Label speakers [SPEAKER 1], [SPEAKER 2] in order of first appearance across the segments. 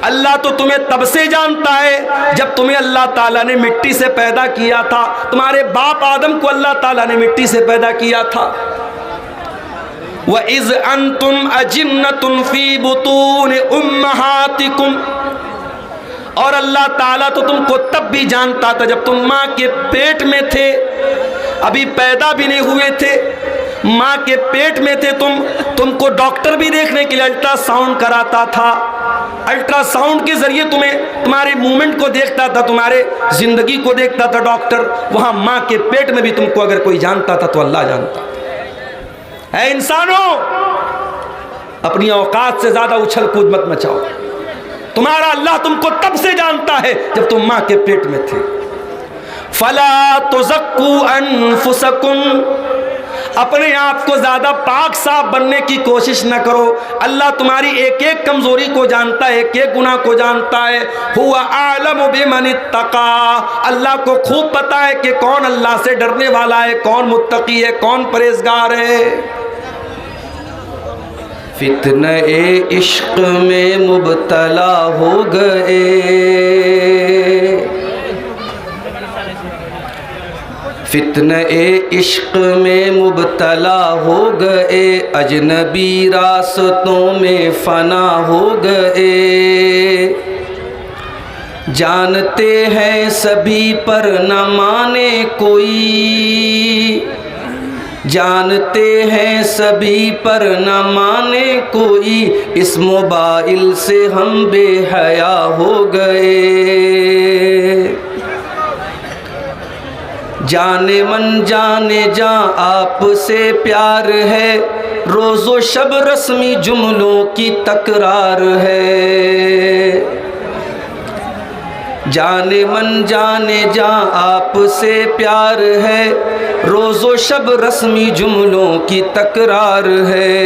[SPEAKER 1] अल्लाह तो तुम्हें तब से जानता है जब तुम्हें अल्लाह ताला ने मिट्टी से पैदा किया था। तुम्हारे बाप आदम को अल्लाह ताला ने मिट्टी से पैदा किया था। व इज़ अंतुम अजिन्नतुन फी बुतून उम्महातिकुम, और अल्लाह ताला तो तुमको तब भी जानता था जब तुम माँ के पेट में थे, अभी पैदा भी नहीं हुए थे, माँ के पेट में थे तुमको डॉक्टर भी देखने के लिए अल्ट्रासाउंड कराता था। अल्ट्रासाउंड के जरिए तुम्हारे मूवमेंट को देखता था, तुम्हारे जिंदगी को देखता था डॉक्टर। वहां माँ के पेट में भी तुमको अगर कोई जानता था तो अल्लाह जानता है। इंसानों, अपनी औकात से ज्यादा उछल कूद मत मचाओ। तुम्हारा अल्लाह तुमको तब से जानता है जब तुम माँ के पेट में थे। फला तुज़क्कू अनफुसकुम, अपने आप को ज्यादा पाक साफ बनने की कोशिश न करो। अल्लाह तुम्हारी एक एक कमजोरी को जानता है, एक एक गुनाह को जानता है। हुवा आलमु बिमन इत्तका, अल्लाह को खूब पता है कि कौन अल्लाह से डरने वाला है, कौन मुत्तकी है, कौन परहेजगार है। फितने इश्क में मुब्तला हो गए, फितने इश्क में मुब्तला हो गए, अजनबी रास्तों में फना हो गए। जानते हैं सभी पर न माने कोई, जानते हैं सभी पर न माने कोई, इस मोबाइल से हम बेहया हो गए। जाने मन जाने जा आपसे प्यार है, रोज़ो शब रस्मी जुमलों की तकरार है। जाने मन जाने जा आपसे प्यार है, रोज़ो शब रस्मी जुमलों की तकरार है।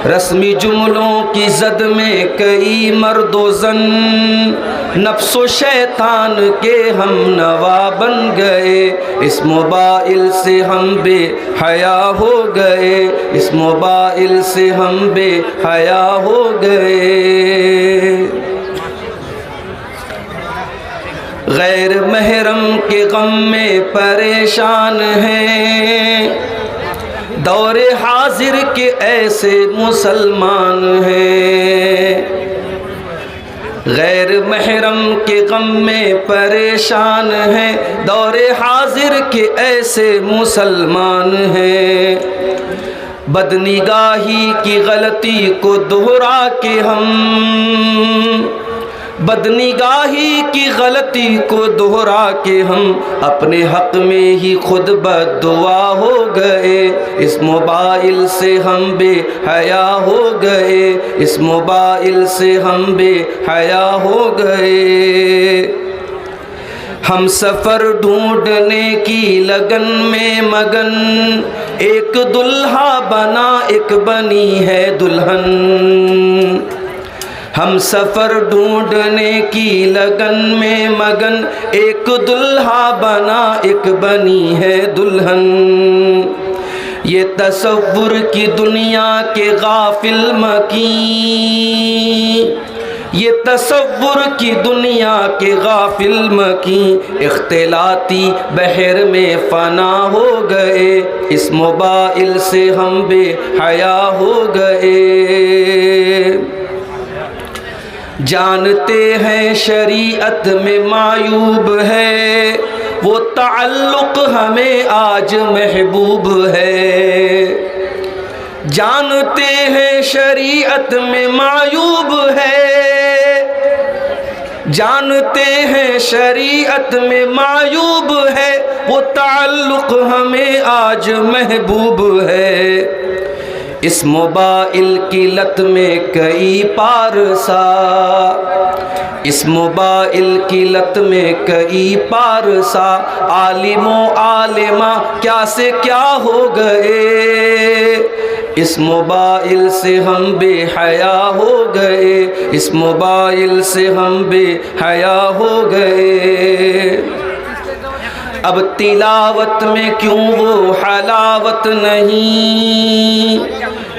[SPEAKER 1] रस्मी जुमलों की जद में कई मर्दो जन, नफ्सो शैतान के हम नवा बन गए। इस मोबाइल से हम बेहया हो गए, इस मोबाइल से हम बेहया हो गए। गैर महरम के गम में परेशान हैं, दौरे हाजिर के ऐसे मुसलमान हैं। गैर महरम के गम में परेशान हैं, दौरे हाजिर के ऐसे मुसलमान हैं। बदनिगाही की गलती को दोहरा के हम, बदनिगाही की गलती को दोहरा के हम अपने हक में ही खुद बद्दुआ हो गए। इस मोबाइल से हम बेहया हो गए, इस मोबाइल से हम बेहया हो गए। हम सफ़र ढूंढने की लगन में मगन, एक दुल्हा बना एक बनी है दुल्हन। हम सफ़र ढूंढने की लगन में मगन, एक दुल्हा बना एक बनी है दुल्हन। ये तसव्वुर की दुनिया के गाफिल मकीन, ये तसव्वुर की दुनिया के गाफिल मकीन, इख्तिलाती बहर में फना हो गए। इस मोबाइल से हम बेहया हो गए। जानते हैं शरीयत में मायूब है, वो ताल्लुक़ हमें आज महबूब है। जानते हैं शरीयत में मायूब है, जानते हैं शरीयत में मायूब है, वो ताल्लुक़ हमें आज महबूब है। इस मोबाइल की लत में कई पारसा, इस मोबाइल की लत में कई पारसा, आलिमो आलिमा क्या से क्या हो गए। इस मोबाइल से हम बेहया हो गए, इस मोबाइल से हम बेहया हो गए। अब तिलावत में क्यों वो हलावत नहीं,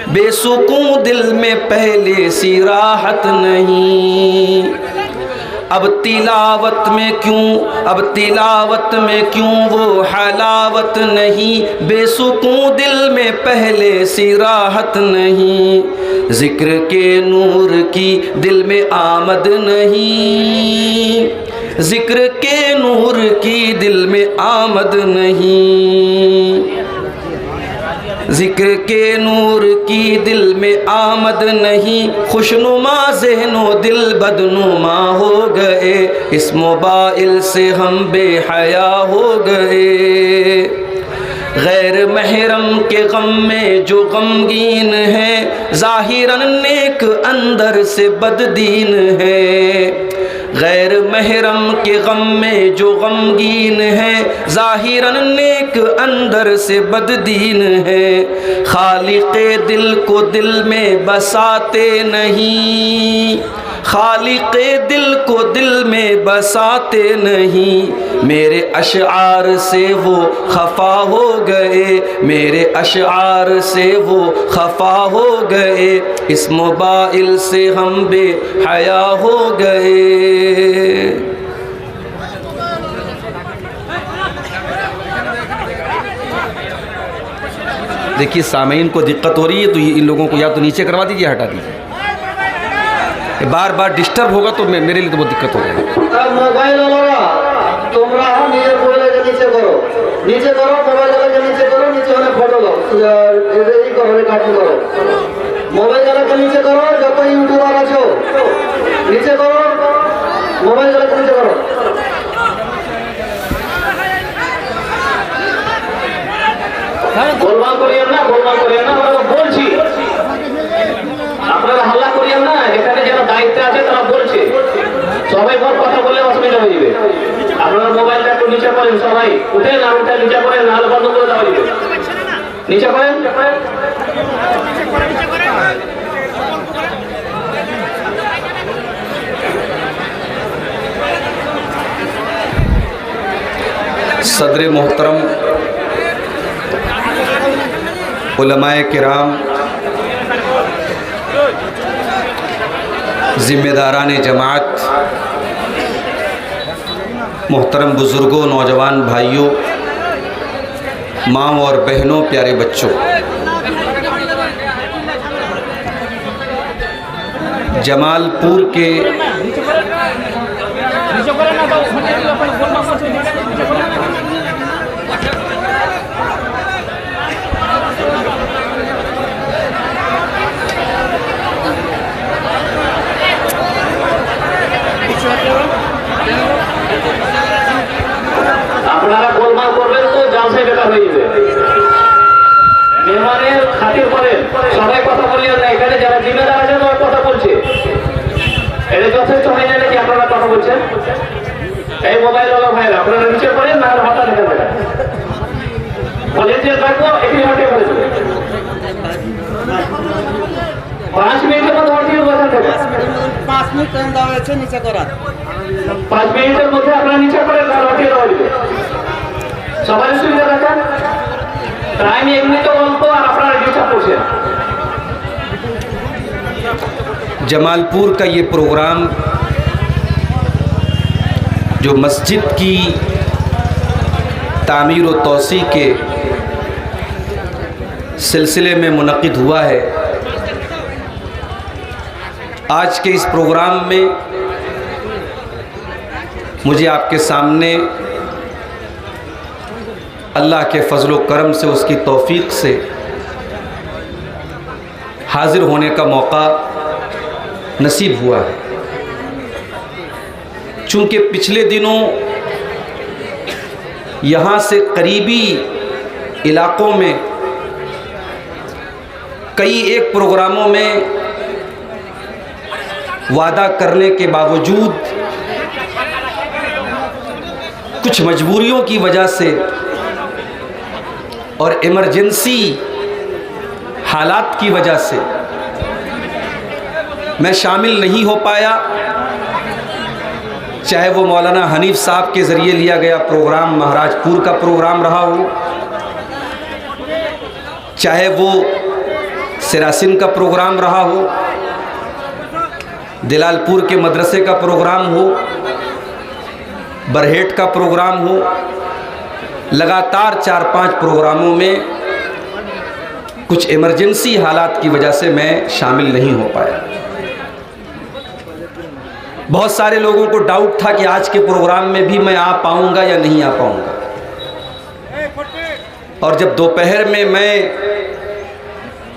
[SPEAKER 1] बेसुकून दिल में पहले सी राहत नहीं। अब तिलावत में क्यों वो हलावत नहीं, बेसुकून दिल में पहले सी राहत नहीं। जिक्र के नूर की दिल में आमद नहीं, जिक्र के नूर की दिल में आमद नहीं। जिक्र के नूर की दिल में आमद नहीं। खुशनुमा ज़हनो दिल बदनुमा हो गए, इस मोबाइल से हम बेहया हो गए। गैर महरम के गम में जो गमगीन है, ज़ाहिरन नेक अंदर से बददीन है। गैर महरम के गम में जो गमगीन है, ज़ाहिरन नेक अंदर से बददीन है। खालिक़े दिल को दिल में बसाते नहीं, खालिक़े दिल को दिल में बसाते नहीं। मेरे अशआर से वो खफा हो गए, मेरे अशआर से वो खफा हो गए, इस मोबाइल से हम बेहया हो गए। देखिए सामीन को दिक्कत हो रही है तो इन लोगों को या तो नीचे करवा दीजिए, हटा दीजिए। बार बार डिस्टर्ब होगा तो मेरे लिए तो बहुत दिक्कत हो जाएगी।
[SPEAKER 2] मोबाइल वाला তোমরা নিজে মোবাইলকে নিচে করো, নিচে করো, মোবাইলকে নিচে করো, নিচে হলে ফটো দাও, এই করো, রেকর্ডিং করো। মোবাইলকে নিচে করো, যত ইউটিউবার আছো নিচে করো, মোবাইলকে নিচে করো। গোলমাল করিয়েন না, গোলমাল করিয়েন না, আমরা বলছি। আপনারা হাল্লা করিয়েন না, এখানে যারা দায়িত্বে আছে তারা বলছে। সবাই বড় কথা বললে অসুবিধা হয়ে যাবে। আপনারা মোবাইলটা একটু নিচে করেন, সবাই উঠেন, আঙুলটা নিচে করেন, নাহলে বন্ধ করে দেওয়া যাবে। নিচে করেন।
[SPEAKER 1] सदर मोहतरम, उलमाए किराम, ज़िम्मेदारान जमात, मोहतरम बुज़ुर्गों, नौजवान भाइयों, माँ और बहनों, प्यारे बच्चों, जमालपुर के
[SPEAKER 2] আপনারা গোলমাল করবেন তো জালসা বেকার হয়ে যাবে। মেহমানের খাতির করেন, সবাই কথা বলিয়েন না। এখানে যারা জিম্মেদার আছেন ওরা কথা বলছে, এটা যথেষ্ট হয়ে যায় নাকি আপনারা কথা বলছেন? এই মোবাইল ওলা ভাইরা আপনারা নিচে করেন, না হতা দেখা যাবে। ভলেন্টিয়ার রাখবো, এখানে হটে করে দেবে। 5 মিনিটের মধ্যে হটে বসা দেবে।
[SPEAKER 3] 5 মিনিট টাইম দেওয়া হয়েছে নিচে করার।
[SPEAKER 2] 5 মিনিটের মধ্যে আপনারা নিচে করেন, না হটে দেওয়া যাবে। সবাই সুবিধা রাখেন। টাইম এমনি তো অল্প, আর আপনারা ডিস্টার্ব করছেন।
[SPEAKER 1] जमालपुर का ये प्रोग्राम जो मस्जिद की तामीर व तोसी के सिलसिले में मुनक़िद हुआ है। आज के इस प्रोग्राम में मुझे आपके सामने अल्लाह के फजल व करम से, उसकी तौफीक से हाज़िर होने का मौका नसीब हुआ है। चूँकि पिछले दिनों यहाँ से करीबी इलाक़ों में कई एक प्रोग्रामों में वादा करने के बावजूद कुछ मजबूरियों की वजह से और इमरजेंसी हालात की वजह से मैं शामिल नहीं हो पाया। चाहे वो मौलाना हनीफ साहब के ज़रिए लिया गया प्रोग्राम महाराजपुर का प्रोग्राम रहा हो, चाहे वो सिरासिन का प्रोग्राम रहा हो, दिलालपुर के मदरसे का प्रोग्राम हो, बरहेट का प्रोग्राम हो, लगातार 4-5 प्रोग्रामों में कुछ इमरजेंसी हालात की वजह से मैं शामिल नहीं हो पाया। बहुत सारे लोगों को डाउट था कि आज के प्रोग्राम में भी मैं आ पाऊंगा या नहीं आ पाऊंगा। और जब दोपहर में मैं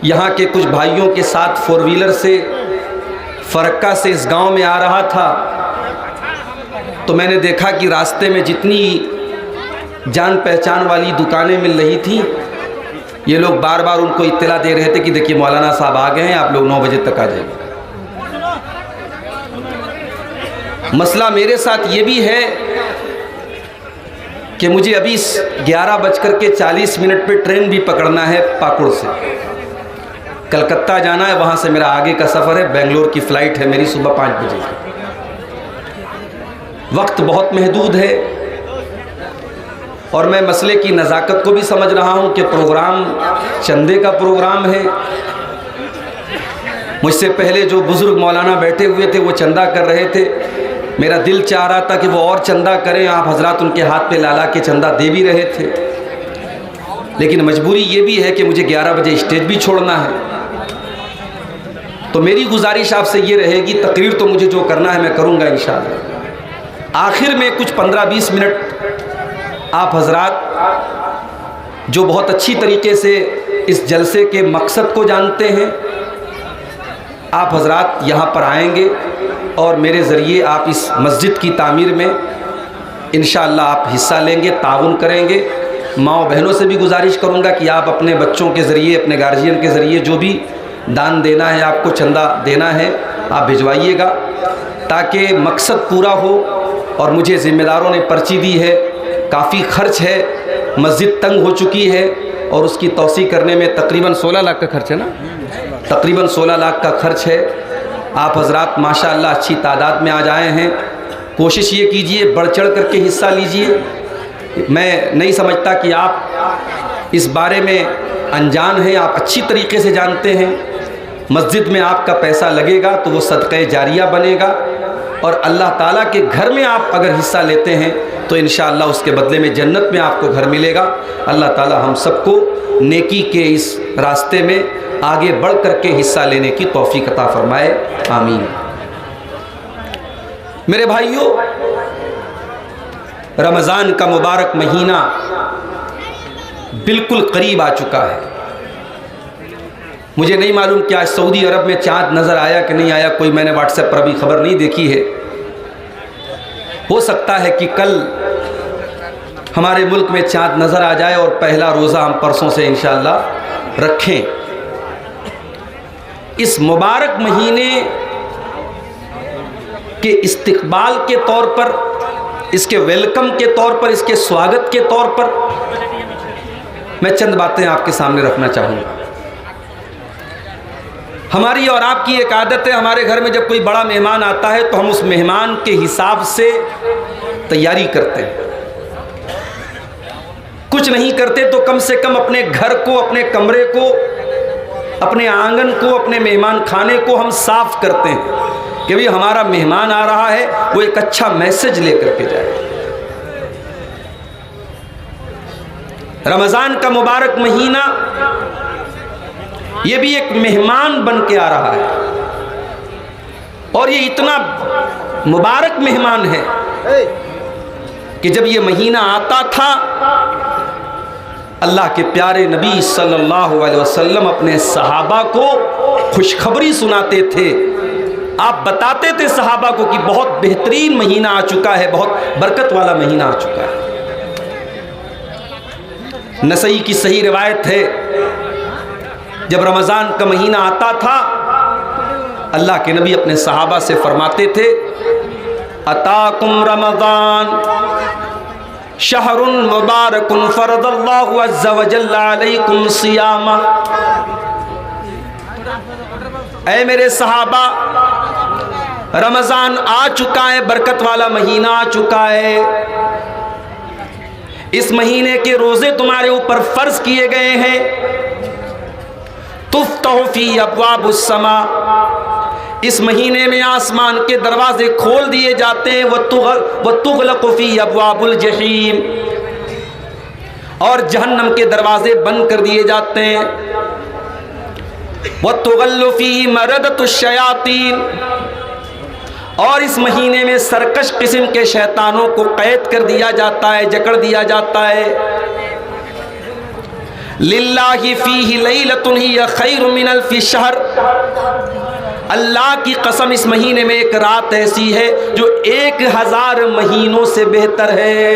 [SPEAKER 1] यहाँ के कुछ भाइयों के साथ 4 व्हीलर से फरक्का से इस गांव में आ रहा था, तो मैंने देखा कि रास्ते में जितनी जान पहचान वाली दुकानें मिल रही थी, ये लोग बार बार उनको इत्तला दे रहे थे कि देखिए मौलाना साहब आ गए हैं, आप लोग 9 बजे तक आ जाइए। मसला मेरे साथ ये भी है कि मुझे अभी 11:40 पे ट्रेन भी पकड़ना है पाकुड़ से, कलकत्ता जाना है, वहाँ से मेरा आगे का सफ़र है, बेंगलोर की फ़्लाइट है मेरी सुबह 5 बजे। वक्त बहुत महदूद है और मैं मसले की नज़ाकत को भी समझ रहा हूँ कि प्रोग्राम चंदे का प्रोग्राम है। मुझसे पहले जो बुज़ुर्ग मौलाना बैठे हुए थे वो चंदा कर रहे थे, मेरा दिल चाह रहा था कि वो और चंदा करें, आप हजरात उनके हाथ पे लाला के चंदा दे भी रहे थे, लेकिन मजबूरी ये भी है कि मुझे 11 बजे स्टेज भी छोड़ना है। तो मेरी गुजारिश आपसे ये रहेगी, तकरीर तो मुझे जो करना है मैं करूँगा इंशाअल्लाह। आखिर में कुछ 15-20 मिनट आप हजरात जो बहुत अच्छी तरीके से इस जलसे के मकसद को जानते हैं, आप हजरात यहाँ पर आएंगे और मेरे ज़रिए आप इस मस्जिद की तामीर में इंशाअल्लाह आप हिस्सा लेंगे, ताउन करेंगे। माँ बहनों से भी गुजारिश करूँगा कि आप अपने बच्चों के ज़रिए, अपने गार्जियन के ज़रिए जो भी दान देना है, आपको चंदा देना है, आप भिजवाइएगा ताकि मकसद पूरा हो। और मुझे ज़िम्मेदारों ने पर्ची दी है, काफ़ी ख़र्च है, मस्जिद तंग हो चुकी है और उसकी तौसी करने में तकरीबन 16 लाख का खर्च है ना, तकरीबन 16 लाख का खर्च है। आप हजरात माशाअल्लाह अच्छी तादाद में आ जाए हैं, कोशिश ये कीजिए बढ़ चढ़ करके हिस्सा लीजिए। मैं नहीं समझता कि आप इस बारे में अनजान हैं, आप अच्छी तरीके से जानते हैं। मस्जिद में आपका पैसा लगेगा तो वो सदक़े जारिया बनेगा और अल्लाह ताला के घर में आप अगर हिस्सा लेते हैं तो इंशाअल्लाह उसके बदले में जन्नत में आपको घर मिलेगा। अल्लाह ताला हम सबको नेकी के इस रास्ते में आगे बढ़ करके हिस्सा लेने की तौफीक अता फरमाए, आमीन। मेरे भाइयों, रमज़ान का मुबारक महीना बिल्कुल करीब आ चुका है। मुझे नहीं मालूम कि आज सऊदी अरब में चाँद नज़र आया कि नहीं आया, कोई मैंने व्हाट्सएप पर अभी खबर नहीं देखी है। हो सकता है कि कल हमारे मुल्क में चाँद नज़र आ जाए और पहला रोज़ा हम परसों से इंशाअल्लाह रखें। इस मुबारक महीने के इस्तकबाल के तौर पर, इसके वेलकम के तौर पर, इसके स्वागत के तौर पर मैं चंद बातें आपके सामने रखना चाहूँगा। हमारी और आपकी एक आदत है, हमारे घर में जब कोई बड़ा मेहमान आता है तो हम उस मेहमान के हिसाब से तैयारी करते हैं। कुछ नहीं करते तो कम से कम अपने घर को, अपने कमरे को, अपने आंगन को, अपने मेहमान खाने को हम साफ करते हैं कि भाई हमारा मेहमान आ रहा है, वो एक अच्छा मैसेज लेकर के जाए। रमज़ान का मुबारक महीना ये भी एक मेहमान बन के आ रहा है और ये इतना मुबारक मेहमान है कि जब ये महीना आता था, अल्लाह के प्यारे नबी सल्लल्लाहु अलैहि वसल्लम अपने सहाबा को खुशखबरी सुनाते थे। आप बताते थे सहाबा को कि बहुत बेहतरीन महीना आ चुका है, बहुत बरकत वाला महीना आ चुका है। नसई की सही रिवायत है, जब रमज़ान का महीना आता था अल्लाह के नबी अपने सहाबा से फरमाते थे, अताकुम रमज़ान शहरुन मुबारकुन फरदल्लाहु अज़्ज़ा व जल्ला अलैकुम सियामा। ऐ मेरे सहाबा, रमज़ान आ चुका है, बरकत वाला महीना आ चुका है। इस महीने के रोज़े तुम्हारे ऊपर फ़र्ज किए गए हैं, तुफ्तहु फी अब्वाबुस समा, इस महीने में आसमान के दरवाजे खोल दिए जाते हैं। व तुगलक़ु फी अब्वाबुल जहीम, और जहन्नम के दरवाजे बंद कर दिए जाते हैं। व तुगल्लु फी मरदतुश शयातीन, और इस महीने में सरकश किस्म के शैतानों को कैद कर दिया जाता है, जकड़ दिया जाता है। लिल्लाहि फीहि लैलतुन हिय खैरुम मिन अल्फि शहर, अल्लाह की कसम इस महीने में एक रात ऐसी है जो 1000 महीनों से बेहतर है।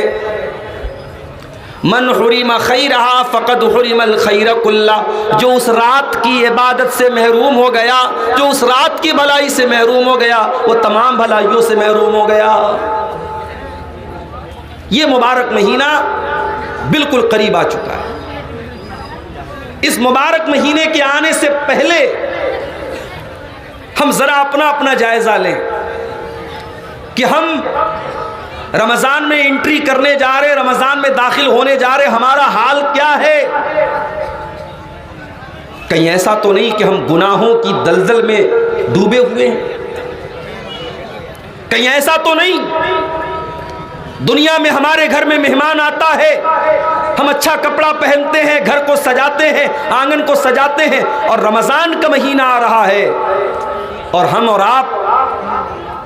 [SPEAKER 1] मन हुरिमा खैरहा फ़क़द हुरिमल खैर कुल्ला, जो उस रात की इबादत से महरूम हो गया, जो उस रात की भलाई से महरूम हो गया, वो तमाम भलाइयों से महरूम हो गया। ये मुबारक महीना बिल्कुल करीब आ चुका है। इस मुबारक महीने के आने से पहले हम जरा अपना अपना जायजा लें कि हम रमजान में एंट्री करने जा रहे, रमजान में दाखिल होने जा रहे, हमारा हाल क्या है। कहीं ऐसा तो नहीं कि हम गुनाहों की दलदल में डूबे हुए हैं। कहीं ऐसा तो नहीं दुनिया में हमारे घर में मेहमान आता है, हम अच्छा कपड़ा पहनते हैं, घर को सजाते हैं, आंगन को सजाते हैं, और रमजान का महीना आ रहा है और हम और आप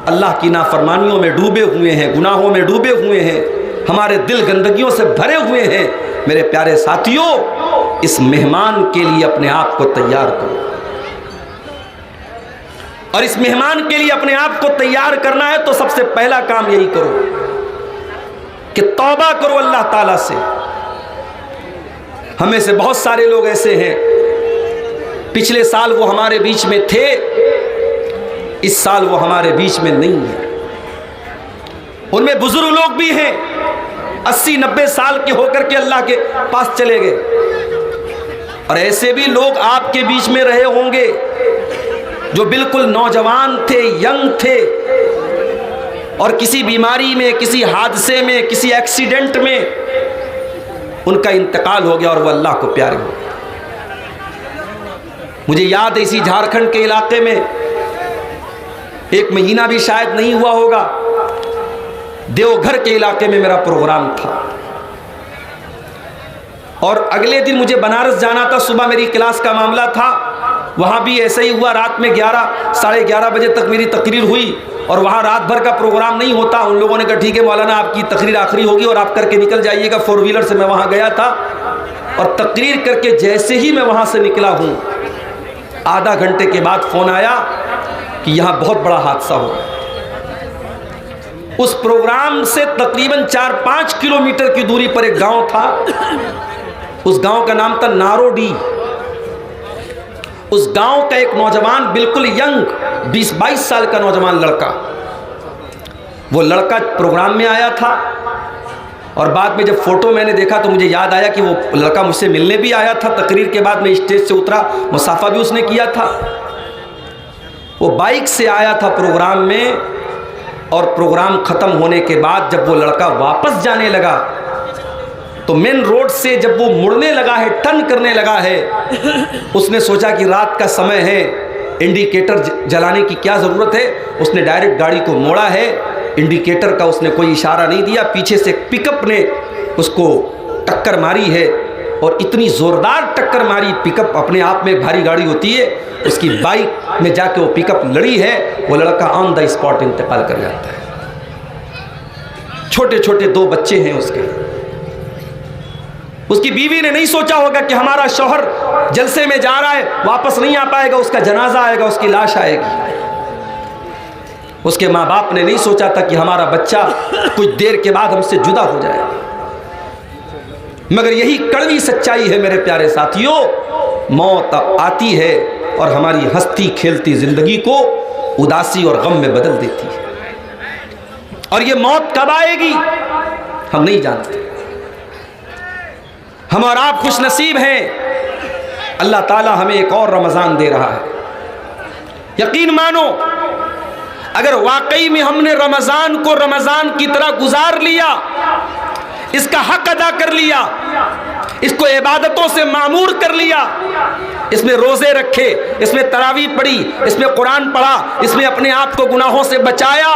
[SPEAKER 1] अल्लाह की नाफरमानियों में डूबे हुए हैं, गुनाहों में डूबे हुए हैं, हमारे दिल गंदगियों से भरे हुए हैं। मेरे प्यारे साथियों, इस मेहमान के लिए अपने आप को तैयार करो, और इस मेहमान के लिए अपने आप को तैयार करना है तो सबसे पहला काम यही करो कि तौबा करो अल्लाह ताला से। हमें से बहुत सारे लोग ऐसे हैं, पिछले साल वो हमारे बीच में थे, इस साल वो हमारे बीच में नहीं है। उनमें बुजुर्ग लोग भी हैं, 80-90 साल के होकर के अल्लाह के पास चले गए, और ऐसे भी लोग आपके बीच में रहे होंगे जो बिल्कुल नौजवान थे, यंग थे, और किसी बीमारी में, किसी हादसे में, किसी एक्सीडेंट में उनका इंतकाल हो गया और वो अल्लाह को प्यारे हो गए। मुझे याद है इसी झारखंड के इलाके में एक महीना भी शायद नहीं हुआ होगा, देवघर के इलाके में मेरा प्रोग्राम था, और अगले दिन मुझे बनारस जाना था। सुबह मेरी क्लास का मामला था, वहाँ भी ऐसा ही हुआ। रात में 11-साढ़े 11 बजे तक मेरी तकरीर हुई, और वहाँ रात भर का प्रोग्राम नहीं होता। उन लोगों ने कहा ठीक है मौलाना, आपकी तकरीर आखिरी होगी और आप करके निकल जाइएगा। 4 व्हीलर से मैं वहाँ गया था, और तकरीर करके जैसे ही मैं वहाँ से निकला हूँ, आधा घंटे के बाद फ़ोन आया कि यहाँ बहुत बड़ा हादसा हो गया। उस प्रोग्राम से तकरीबन 4-5 किलोमीटर की दूरी पर एक गांव था, उस गांव का नाम था नारोडी। उस गांव का एक नौजवान, बिल्कुल यंग 20-22 साल का नौजवान लड़का, वो लड़का प्रोग्राम में आया था, और बाद में जब फोटो मैंने देखा तो मुझे याद आया कि वो लड़का मुझसे मिलने भी आया था। तकरीर के बाद मैं स्टेज से उतरा, मुसाफा भी उसने किया था। वो बाइक से आया था प्रोग्राम में, और प्रोग्राम ख़त्म होने के बाद जब वो लड़का वापस जाने लगा तो मेन रोड से जब वो मुड़ने लगा है, टर्न करने लगा है, उसने सोचा कि रात का समय है, इंडिकेटर जलाने की क्या ज़रूरत है। उसने डायरेक्ट गाड़ी को मोड़ा है, इंडिकेटर का उसने कोई इशारा नहीं दिया। पीछे से पिकअप ने उसको टक्कर मारी है, और इतनी ज़ोरदार टक्कर मारी, पिकअप अपने आप में भारी गाड़ी होती है, उसकी बाइक में जाके वो पिकअप लड़ी है। वो लड़का ऑन द स्पॉट इंतकाल कर जाता है। छोटे छोटे 2 बच्चे हैं उसके। उसकी बीवी ने नहीं सोचा होगा कि हमारा शौहर जलसे में जा रहा है, वापस नहीं आ पाएगा, उसका जनाजा आएगा, उसकी लाश आएगी। उसके माँ बाप ने नहीं सोचा था कि हमारा बच्चा कुछ देर के बाद हमसे जुदा हो जाएगा। मगर यही कड़वी सच्चाई है मेरे प्यारे साथियों, मौत आती है और हमारी हंसती खेलती जिंदगी को उदासी और गम में बदल देती है। और ये मौत कब आएगी हम नहीं जानते। हम और आप खुश नसीब हैं, अल्लाह ताला हमें एक और रमज़ान दे रहा है। यकीन मानो, अगर वाकई में हमने रमज़ान को रमज़ान की तरह गुजार लिया, इसका हक अदा कर लिया, इसको इबादतों से मामूर कर लिया, इसमें रोजे रखे, इसमें तरावी पढ़ी, इसमें कुरान पढ़ा, इसमें अपने आप को गुनाहों से बचाया,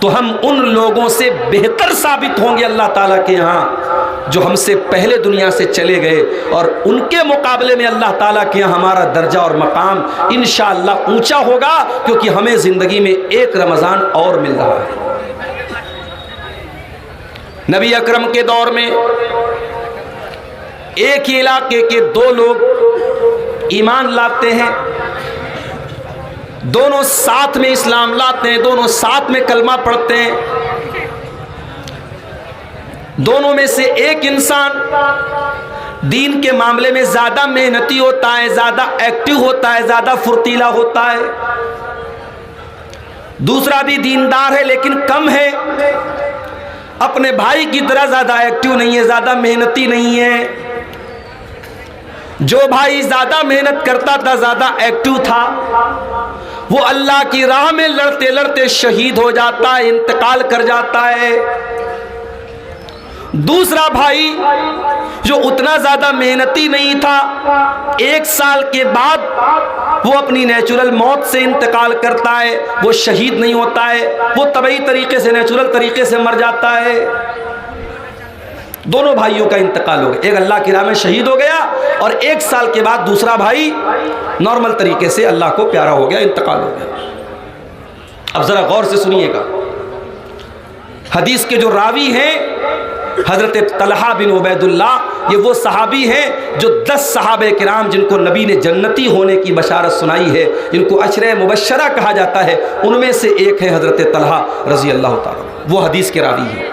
[SPEAKER 1] तो हम उन लोगों से बेहतर साबित होंगे अल्लाह ताला के यहाँ जो हमसे पहले दुनिया से चले गए, और उनके मुकाबले में अल्लाह ताला के यहाँ हमारा दर्जा और मकाम इंशाअल्लाह ऊंचा होगा, क्योंकि हमें जिंदगी में एक रमज़ान और मिल रहा है। नबी अकरम के दौर में एक ही इलाके के दो लोग ईमान लाते हैं, दोनों साथ में इस्लाम लाते हैं, दोनों साथ में कलमा पढ़ते हैं। दोनों में से एक इंसान दीन के मामले में ज्यादा मेहनती होता है, ज्यादा एक्टिव होता है, ज्यादा फुर्तीला होता है। दूसरा भी दीनदार है लेकिन कम है, अपने भाई की तरह ज्यादा एक्टिव नहीं है, ज्यादा मेहनती नहीं है। जो भाई ज्यादा मेहनत करता था, ज्यादा एक्टिव था, वो अल्लाह की राह में लड़ते लड़ते शहीद हो जाता है, इंतकाल कर जाता है। दूसरा भाई जो उतना ज्यादा मेहनती नहीं था, 1 साल के बाद वो अपनी नेचुरल मौत से इंतकाल करता है, वो शहीद नहीं होता है, वो तबई तरीके से, नेचुरल तरीके से मर जाता है। दोनों भाइयों का इंतकाल हो गया, एक अल्लाह की राह में शहीद हो गया और 1 साल के बाद दूसरा भाई नॉर्मल तरीके से अल्लाह को प्यारा हो गया, इंतकाल हो गया। अब जरा गौर से सुनिएगा, हदीस के जो रावी हैं हजरत तलहा बिन उबैदुल्लाह, ये वो सहाबी हैं जो 10 सहाबे किराम जिनको नबी ने जन्नती होने की बशारत सुनाई है, जिनको अशरे मुबश्शरा कहा जाता है, उनमें से एक है हजरत तलहा रजी अल्लाह ताला, वो हदीस के रावी हैं।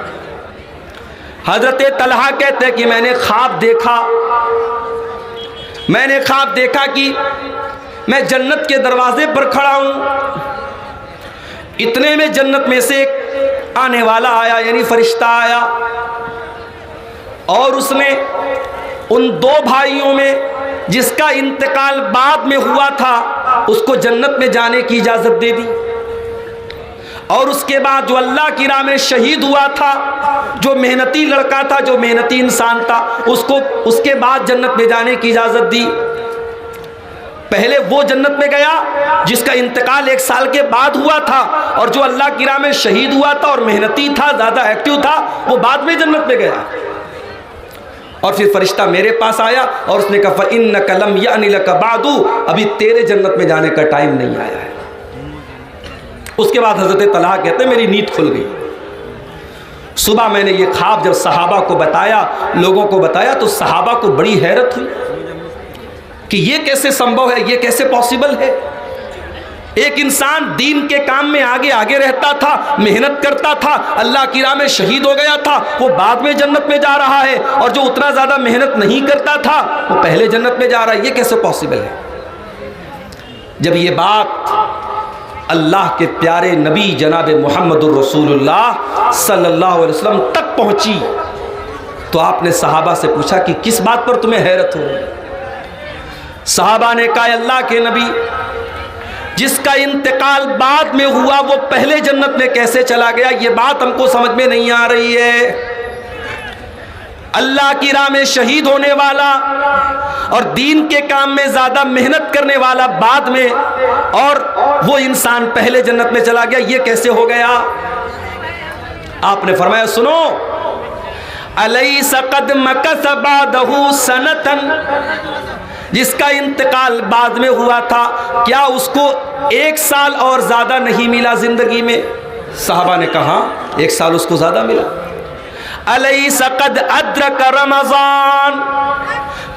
[SPEAKER 1] हजरत तलहा कहते हैं कि मैंने ख्वाब देखा कि मैं जन्नत के दरवाजे पर खड़ा हूं। इतने में जन्नत में से एक आने वाला आया, यानी फरिश्ता आया, और उसने उन 2 भाइयों में जिसका इंतकाल बाद में हुआ था उसको जन्नत में जाने की इजाजत दे दी, और उसके बाद जो अल्लाह की राह में शहीद हुआ था, जो मेहनती लड़का था, जो मेहनती इंसान था, उसको उसके बाद जन्नत में जाने की इजाजत दी। पहले वो जन्नत में गया जिसका इंतकाल 1 साल के बाद हुआ था, और जो अल्लाह की राह में शहीद हुआ था और मेहनती था, ज्यादा एक्टिव था, वो बाद में जन्नत में गया। और फिर फरिश्ता मेरे पास आया और उसने कहा फइन्नका लम यानि लका बादू, अभी तेरे जन्नत में जाने का टाइम नहीं आया है। उसके बाद हजरत तलहा कहते हैं मेरी नींद खुल गई। सुबह मैंने ये ख्वाब जब सहाबा को बताया, लोगों को बताया, तो सहाबा को बड़ी हैरत हुई कि ये कैसे संभव है, ये कैसे पॉसिबल है। एक इंसान दीन के काम में आगे आगे रहता था, मेहनत करता था, अल्लाह की राह में शहीद हो गया था, वो बाद में जन्नत में जा रहा है, और जो उतना ज्यादा मेहनत नहीं करता था वो पहले जन्नत में जा रहा है, ये कैसे पॉसिबल है। जब ये बात अल्लाह के प्यारे नबी जनाब मुहम्मदुर रसूलुल्लाह सल्लल्लाहु अलैहि वसल्लम तक पहुंची, तो आपने सहाबा से पूछा कि किस बात पर तुम्हें हैरत हो। सहाबा ने कहा अल्लाह के नबी, जिसका इंतकाल बाद में हुआ वो पहले जन्नत में कैसे चला गया, ये बात हमको समझ में नहीं आ रही है। अल्लाह की राह में शहीद होने वाला और दीन के काम में ज्यादा मेहनत करने वाला बाद में, और वो इंसान पहले जन्नत में चला गया, ये कैसे हो गया। आपने फरमाया सुनो, अलैसा कद मकस बादहु सनतन, जिसका इंतकाल बाद में हुआ था, क्या उसको 1 साल और ज्यादा नहीं मिला जिंदगी में। साहबा ने कहा 1 साल उसको ज्यादा मिला। अलैसा कद अद्रक रमजान,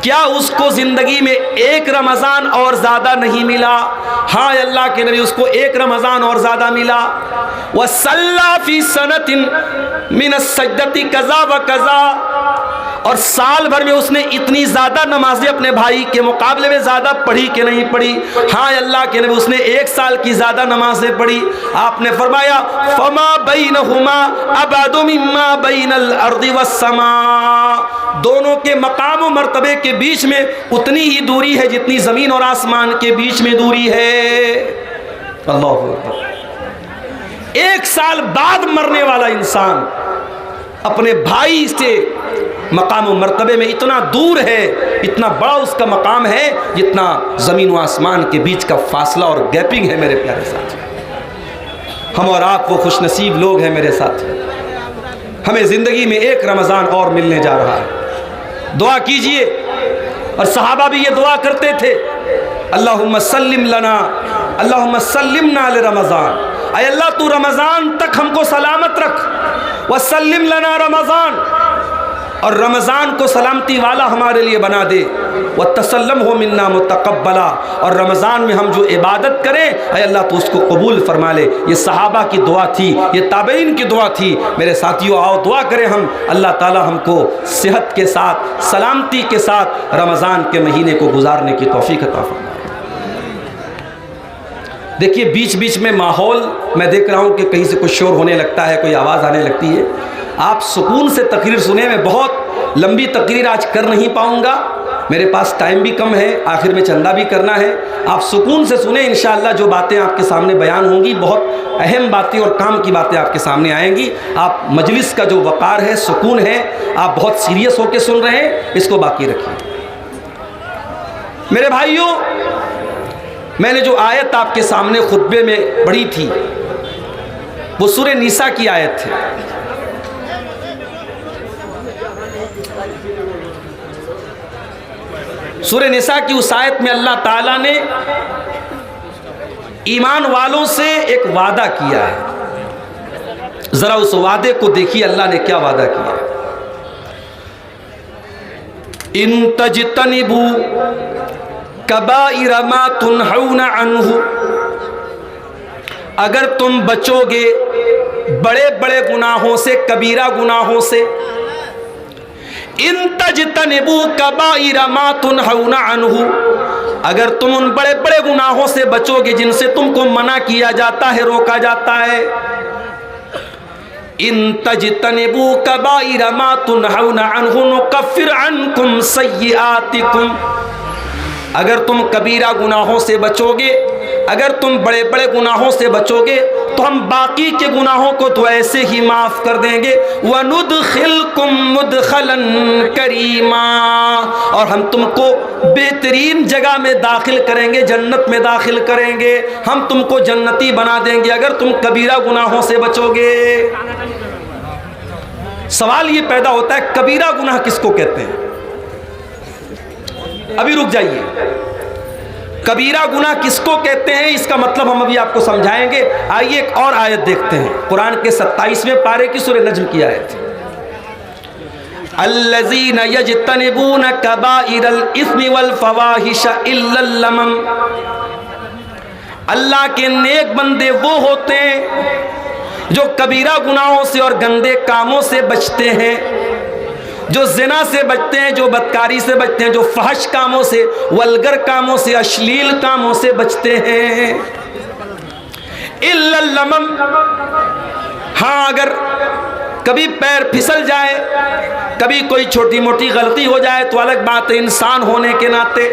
[SPEAKER 1] क्या उसको जिंदगी में 1 रमजान और ज्यादा नहीं मिला। हाँ अल्लाह के नबी, उसको 1 रमजान और ज्यादा मिला। वसल्ला फी सनतिन मिन सजदती कज़ा व कज़ा, और साल भर में उसने इतनी ज्यादा नमाजें अपने भाई के मुकाबले में ज्यादा पढ़ी कि नहीं पढ़ी। हाँ अल्लाह के नबी, उसने 1 साल की ज्यादा नमाजें पढ़ी। आपने फरमाया फमा बैनहुमा अबअदु मिम्मा बैनल अर्दि वस्समा, दोनों के मकाम और मर्तबे के बीच में उतनी ही दूरी है जितनी जमीन और आसमान के बीच में दूरी है। अल्लाह अकबर। 1 साल बाद मरने वाला इंसान अपने भाई से मकाम व मर्तबे में इतना दूर है, इतना बड़ा उसका मकाम है जितना ज़मीन व आसमान के बीच का फासला और गैपिंग है। मेरे प्यारे साथ, हम और आप वो खुशनसीब लोग हैं मेरे साथ। हमें ज़िंदगी में एक रमज़ान और मिलने जा रहा है। दुआ कीजिए, और सहाबा भी ये दुआ करते थे, अल्लाहुम्मा सल्लिम लना, अल्लाहुम्मा सल्लिमना ले रमज़ान। ऐ अल्लाह तू रमज़ान तक हमको सलामत रख, व सल्लिम लना रमज़ान, और रमज़ान को सलामती वाला हमारे लिए बना दे, व तसल्लम हो मिन्ना मुतक़ब्बला, और रमज़ान में हम जो इबादत करें ऐ अल्लाह तो उसको कबूल फरमा ले। ये सहाबा की दुआ थी, ये ताबईन की दुआ थी। मेरे साथियों, आओ दुआ करें हम, अल्लाह ताला हमको सेहत के साथ, सलामती के साथ रमज़ान के महीने को गुजारने की तौफीक अता फरमाए। देखिए, बीच बीच में माहौल मैं देख रहा हूँ कि कहीं से कुछ शोर होने लगता है, कोई आवाज़ आने लगती है। आप सुकून से तकरीर सुने। मैं बहुत लंबी तकरीर आज कर नहीं पाऊँगा, मेरे पास टाइम भी कम है, आखिर में चंदा भी करना है। आप सुकून से सुने, इंशाअल्लाह जो बातें आपके सामने बयान होंगी बहुत अहम बातें और काम की बातें आपके सामने आएंगी। आप मजलिस का जो वक़ार है, सुकून है, आप बहुत सीरियस होकर सुन रहे हैं, इसको बाकी रखिए। मेरे भाइयों, मैंने जो आयत आपके सामने खुतबे में पढ़ी थी वो सूरह निसा की आयत है। सूरह निसा की उस आयत में अल्लाह ताला ने ईमान वालों से एक वादा किया है। जरा उस वादे को देखिए, अल्लाह ने क्या वादा किया है। इन तजतनिबू कबाइर मा तुनहूना अन्हु, अगर तुम बचोगे बड़े बड़े गुनाहों से, कबीरा गुनाहों से, इन तजतनिबू कबाइर मा तुनहूना अन्हु, अगर तुम उन बड़े बड़े गुनाहों से बचोगे जिनसे तुमको मना किया जाता है, रोका जाता है, इन तजतनिबू कबाइर मा तुनहूना अन्हु नुकफ्फिर अन्कुम सय्यिआतिकुम, अगर तुम कबीरा गुनाहों से बचोगे, अगर तुम बड़े बड़े गुनाहों से बचोगे तो हम बाकी के गुनाहों को तो ऐसे ही माफ़ कर देंगे। वनुदखिलकुम मुदखलन करीमा, और हम तुमको बेहतरीन जगह में दाखिल करेंगे, जन्नत में दाखिल करेंगे, हम तुमको जन्नती बना देंगे अगर तुम कबीरा गुनाहों से बचोगे। सवाल ये पैदा होता है, कबीरा गुनाह किसको कहते हैं? अभी रुक जाइए, कबीरा गुनाह किसको कहते हैं इसका मतलब हम अभी आपको समझाएंगे। आइए एक और आयत देखते हैं, कुरान के 27वें पारे की सूरह नज्म की आयत। अल्लज़ीना यजतनिबूना कबाइरल इस्मि वल फवाहिश इल्लल लमम, अल्लाह के नेक बंदे वो होते हैं जो कबीरा गुनाहों से और गंदे कामों से बचते हैं, जो जिना से बचते हैं, जो बदकारी से बचते हैं, जो फहश कामों से, वल्गर कामों से, अश्लील कामों से बचते हैं। इल्लल लमम, हाँ अगर कभी पैर फिसल जाए, कभी कोई छोटी मोटी गलती हो जाए तो अलग बात है इंसान होने के नाते,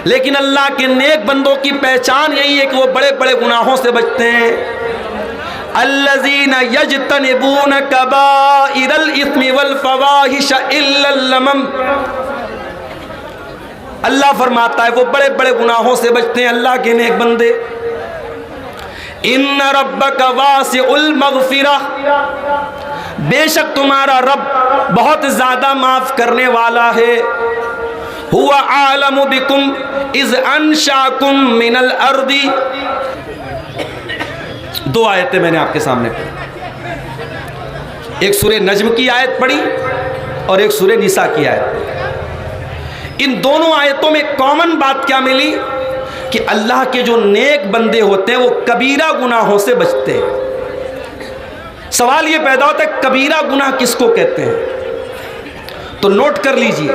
[SPEAKER 1] लेकिन अल्लाह के नेक बंदों की पहचान यही है कि वो बड़े बड़े गुनाहों से बचते हैं। अल्लज़ीना यजतनिबूना कबाइरल इस्मि वल फवाहिश इल्लल लमम, अल्लाह फरमाता है वो बड़े बड़े गुनाहों से बचते हैं अल्लाह के नेक बंदे। इन्ना रब्बका वासिउल मग़फ़िरा, बेशक तुम्हारा रब बहुत ज़्यादा माफ़ करने वाला है। हुवा आलमु बिकुम इज़ अंशाकुम मिनल अर्दी, दो आयतें मैंने आपके सामने पढ़ी, एक सूरह नज्म की आयत पढ़ी और एक सूरह निसा की आयत पढ़ी। इन दोनों आयतों में कॉमन बात क्या मिली कि अल्लाह के जो नेक बंदे होते हैं वो कबीरा गुनाहों से बचते हैं। सवाल ये पैदा होता है कबीरा गुनाह किसको कहते हैं? तो नोट कर लीजिए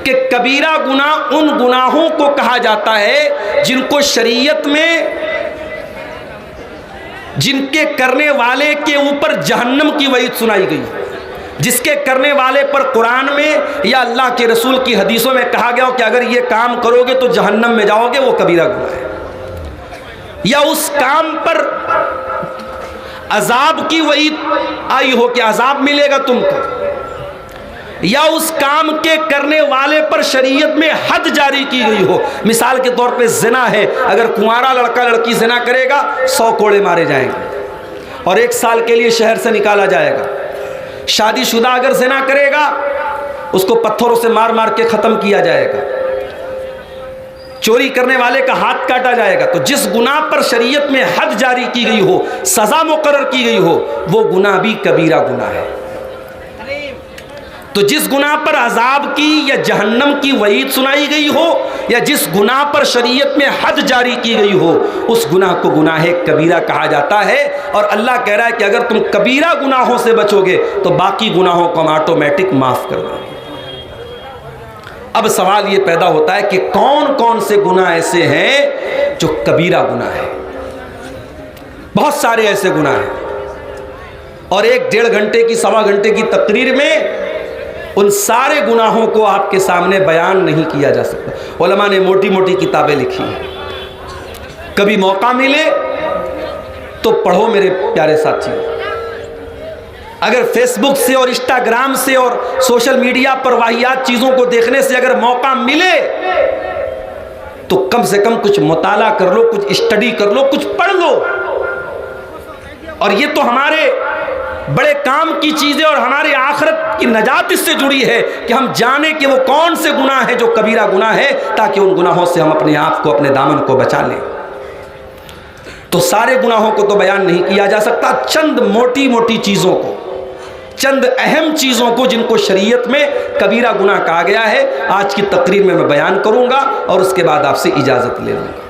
[SPEAKER 1] कि कबीरा गुनाह उन गुनाहों को कहा जाता है जिनको शरीयत में, जिनके करने वाले के ऊपर जहन्नम की वईद सुनाई गई, जिसके करने वाले पर कुरान में या अल्लाह के रसूल की हदीसों में कहा गया हो कि अगर ये काम करोगे तो जहन्नम में जाओगे, वो कबीरा गुनाह है। या उस काम पर अजाब की वईद आई हो कि अजाब मिलेगा तुमको, या उस काम के करने वाले पर शरीयत में हद जारी की गई हो। मिसाल के तौर पे जिना है, अगर कुंवारा लड़का लड़की जिना करेगा 100 कोड़े मारे जाएंगे और 1 साल के लिए शहर से निकाला जाएगा। शादीशुदा अगर जिना करेगा उसको पत्थरों से मार मार के खत्म किया जाएगा। चोरी करने वाले का हाथ काटा जाएगा। तो जिस गुनाह पर शरीयत में हद जारी की गई हो, सजा मुकर्रर की गई हो, वो गुनाह भी कबीरा गुनाह है। तो जिस गुनाह पर अजाब की या जहन्नम की वईद सुनाई गई हो, या जिस गुनाह पर शरीयत में हद जारी की गई हो, उस गुनाह को गुनाह कबीरा कहा जाता है। और अल्लाह कह रहा है कि अगर तुम कबीरा गुनाहों से बचोगे तो बाकी गुनाहों को हम ऑटोमेटिक माफ कर देंगे। अब सवाल ये पैदा होता है कि कौन कौन से गुनाह ऐसे हैं जो कबीरा गुनाह है। बहुत सारे ऐसे गुनाह हैं और 1-1.5 घंटे की, 1.25 घंटे की तकरीर में उन सारे गुनाहों को आपके सामने बयान नहीं किया जा सकता। उलमा ने मोटी मोटी किताबें लिखी हैं। कभी मौका मिले तो पढ़ो मेरे प्यारे साथियों। अगर फेसबुक से और इंस्टाग्राम से और सोशल मीडिया पर वाहियात चीज़ों को देखने से अगर मौका मिले तो कम से कम कुछ मुताला कर लो, कुछ स्टडी कर लो, कुछ पढ़ लो। और ये तो हमारे बड़े काम की चीज़ें और हमारे आखिरत की नजात इससे जुड़ी है कि हम जाने कि वो कौन से गुनाह है जो कबीरा गुनाह है, ताकि उन गुनाहों से हम अपने आप को, अपने दामन को बचा लें। तो सारे गुनाहों को तो बयान नहीं किया जा सकता, चंद मोटी मोटी चीज़ों को, चंद अहम चीज़ों को जिनको शरीयत में कबीरा गुनाह कहा गया है, आज की तकरीर में मैं बयान करूंगा और उसके बाद आपसे इजाज़त ले लूंगा।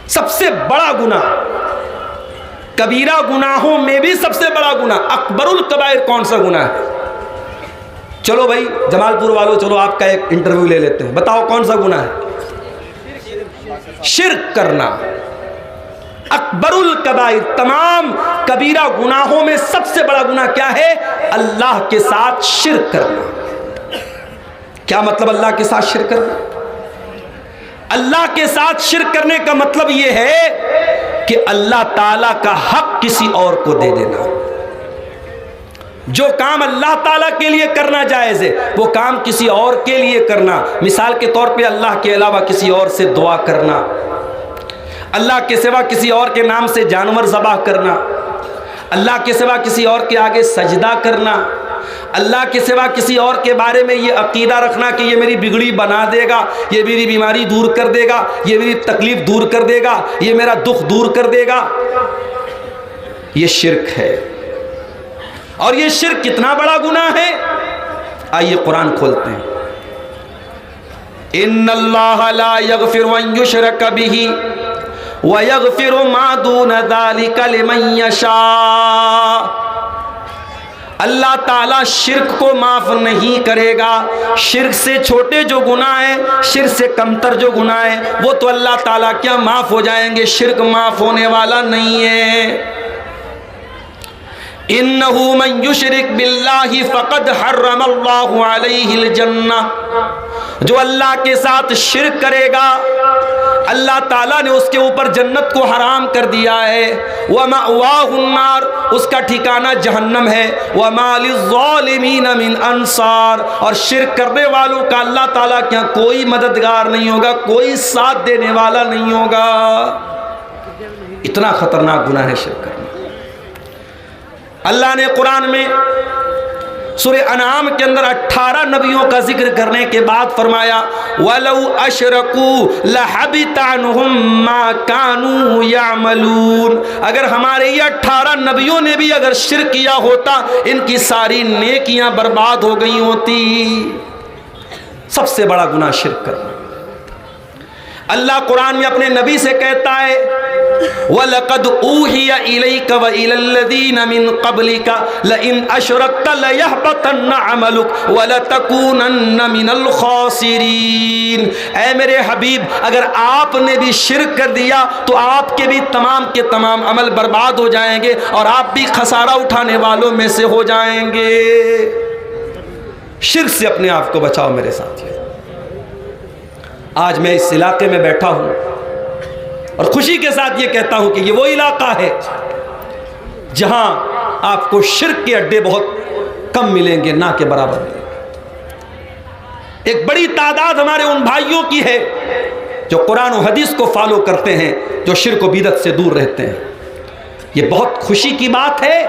[SPEAKER 1] सबसे बड़ा गुनाह, कबीरा गुनाहों में भी सबसे बड़ा गुनाह, अकबरुल कबाइर कौन सा गुनाह है? चलो भाई जमालपुर वालों, चलो आपका एक इंटरव्यू ले लेते हैं, बताओ कौन सा गुनाह है? शिर्क करना। अकबरुल कबाइर, तमाम कबीरा गुनाहों में सबसे बड़ा गुनाह क्या है? अल्लाह के साथ शिर्क करना। क्या मतलब अल्लाह के साथ शिर्क करना? अल्लाह के साथ शिर्क करने का मतलब यह है कि अल्लाह ताला का हक किसी और को दे देना। जो काम अल्लाह ताला के लिए करना जायज़ है, वो काम किसी और के लिए करना। मिसाल के तौर पे अल्लाह के अलावा किसी और से दुआ करना, अल्लाह के सिवा किसी और के नाम से जानवर ज़बाह करना, अल्लाह के सिवा किसी और के आगे सजदा करना, अल्लाह के सिवा किसी और के बारे में ये अकीदा रखना कि ये मेरी बिगड़ी बना देगा, ये मेरी बीमारी दूर कर देगा, ये मेरी तकलीफ दूर कर देगा, ये मेरा दुख दूर कर देगा। ये शिर्क है। और ये शिर्क कितना बड़ा गुनाह है? आइए कुरान खोलते हैं। इन्नल्लाह ला यगफिरु अन युशरक बिही व यगफिरु मा दून ज़ालिका लिमन यशा। अल्लाह ताला शिर्क को माफ़ नहीं करेगा। शिर्क से छोटे जो गुनाह हैं, शिर्क से कमतर जो गुनाह हैं, वो तो अल्लाह ताला क्या माफ़ हो जाएंगे, शिर्क माफ़ होने वाला नहीं है। इन्नहु मन युशरिक बिल्लाहि फ़क़द हर्रमल्लाहु अलैहिल जन्नह। जो अल्लाह के साथ शिर्क करेगा, अल्लाह ताला ने उसके ऊपर जन्नत को हराम कर दिया है। व मअवाहुन नार, उसका ठिकाना जहन्नम है। व मा लिज़्ज़ालिमीन मिन अंसार, और शिर्क करने वालों का अल्लाह ताला क्या कोई मददगार नहीं होगा, कोई साथ देने वाला नहीं होगा। इतना खतरनाक गुनाह है शिर्क करना। अल्लाह ने कुरान में सूरह अनाम के अंदर 18 नबियों का जिक्र करने के बाद फरमाया, वलौ अशरकू लहबिता अन्हुम मा कानू यामलून। अगर हमारे ये 18 नबियों ने भी अगर शिर्क किया होता, इनकी सारी नेकियां बर्बाद हो गई होती। सबसे बड़ा गुनाह शिर्क करना। अल्लाह कुरान में अपने नबी से कहता है, वलक़द ऊहिया इलैका व इलल्लज़ीना मिन क़ब्लिका लइन अशरकत लयहबतन्न अमलुक व लतकूनन्न मिनल ख़ासिरीन। ऐ मेरे हबीब, अगर आपने भी शिर्क कर दिया तो आपके भी तमाम के तमाम अमल बर्बाद हो जाएंगे और आप भी खसारा उठाने वालों में से हो जाएंगे। शिर्क से अपने आप को बचाओ मेरे साथियों। आज मैं इस इलाके में बैठा हूँ और खुशी के साथ ये कहता हूँ कि ये वो इलाका है जहाँ आपको शिर्क के अड्डे बहुत कम मिलेंगे, ना के बराबर मिलेंगे। एक बड़ी तादाद हमारे उन भाइयों की है जो कुरान और हदीस को फॉलो करते हैं, जो शिर्क व बिदअत से दूर रहते हैं। ये बहुत खुशी की बात है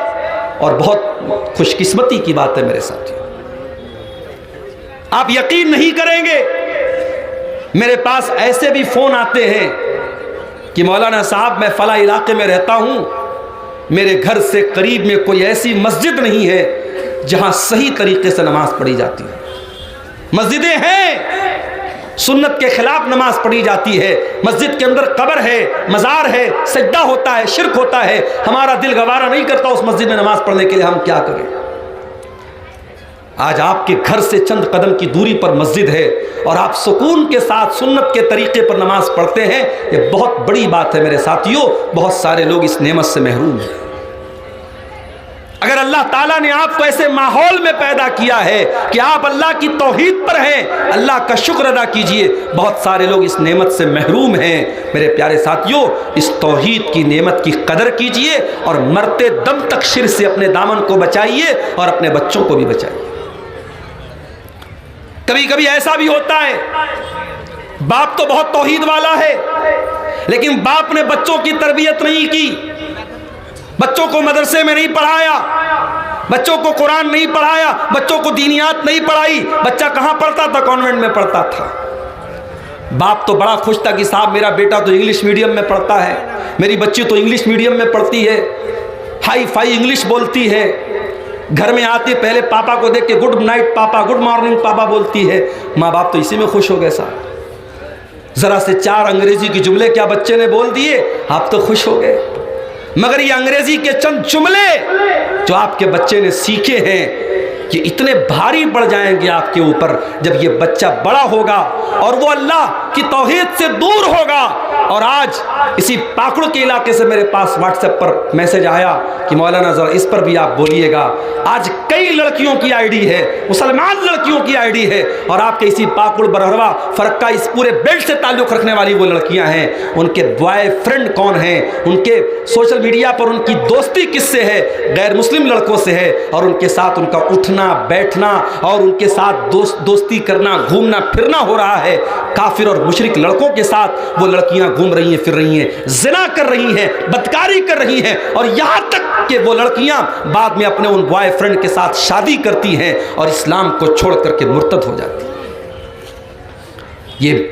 [SPEAKER 1] और बहुत खुशकिस्मती की बात है मेरे साथियों। आप यकीन नहीं करेंगे, मेरे पास ऐसे भी फोन आते हैं कि मौलाना साहब मैं फला इलाके में रहता हूं, मेरे घर से करीब में कोई ऐसी मस्जिद नहीं है जहां सही तरीके से नमाज पढ़ी जाती है। मस्जिदें हैं, सुन्नत के खिलाफ नमाज पढ़ी जाती है, मस्जिद के अंदर कब्र है, मज़ार है, सजदा होता है, शिर्क होता है। हमारा दिल गवारा नहीं करता उस मस्जिद में नमाज पढ़ने के लिए, हम क्या करें। आज आपके घर से चंद कदम की दूरी पर मस्जिद है और आप सुकून के साथ सुन्नत के तरीके पर नमाज पढ़ते हैं। ये बहुत बड़ी बात है मेरे साथियों। बहुत सारे लोग इस नेमत से महरूम हैं। अगर अल्लाह ताला ने आपको ऐसे माहौल में पैदा किया है कि आप अल्लाह की तौहीद पर हैं, अल्लाह का शुक्र अदा कीजिए। बहुत सारे लोग इस नेमत से महरूम हैं। मेरे प्यारे साथियों, इस तौहीद की नेमत की कदर कीजिए और मरते दम तक शिर्क से अपने दामन को बचाइए और अपने बच्चों को भी बचाइए। कभी कभी ऐसा भी होता है, बाप तो बहुत तौहीद वाला है, लेकिन बाप ने बच्चों की तरबियत नहीं की, बच्चों को मदरसे में नहीं पढ़ाया, बच्चों को कुरान नहीं पढ़ाया, बच्चों को दीनियात नहीं पढ़ाई। बच्चा कहाँ पढ़ता था? कॉन्वेंट में पढ़ता था। बाप तो बड़ा खुश था कि साहब मेरा बेटा तो इंग्लिश मीडियम में पढ़ता है, मेरी बच्ची तो इंग्लिश मीडियम में पढ़ती है, हाई फाई इंग्लिश बोलती है, घर में आती पहले पापा को देख के गुड नाइट पापा, गुड मॉर्निंग पापा बोलती है। माँ बाप तो इसी में खुश हो गए साहब। ज़रा से 4 अंग्रेजी के जुमले क्या बच्चे ने बोल दिए, आप तो खुश हो गए। मगर ये अंग्रेजी के चंद जुमले जो आपके बच्चे ने सीखे हैं, ये इतने भारी पड़ जाएंगे आपके ऊपर जब ये बच्चा बड़ा होगा और वो अल्लाह की तौहीद से दूर होगा। और आज इसी पाकड़ के इलाके से मेरे पास व्हाट्सएप पर मैसेज आया कि मौलाना ज़रा इस पर भी आप बोलिएगा। आज कई लड़कियों की आईडी है, मुसलमान लड़कियों की आईडी है, और आपके इसी पाकड़ बरहरवा फरक्का इस पूरे बेल्ट से ताल्लुक़ रखने वाली वो लड़कियां हैं, उनके बॉयफ्रेंड कौन हैं, उनके सोशल मीडिया पर उनकी दोस्ती किससे है, गैर मुस्लिम लड़कों से है, और उनके साथ उनका उठना बैठना और उनके साथ दोस्ती करना, घूमना फिरना हो रहा है। काफिर और मुशरिक लड़कों के साथ वो लड़कियां घूम रही हैं, फिर रही हैं, जिना कर रही हैं, बदकारी कर रही हैं, और यहां तक कि वो लड़कियां बाद में अपने उन बॉयफ्रेंड के साथ शादी करती हैं और इस्लाम को छोड़ करके मुर्तद हो जाती हैं।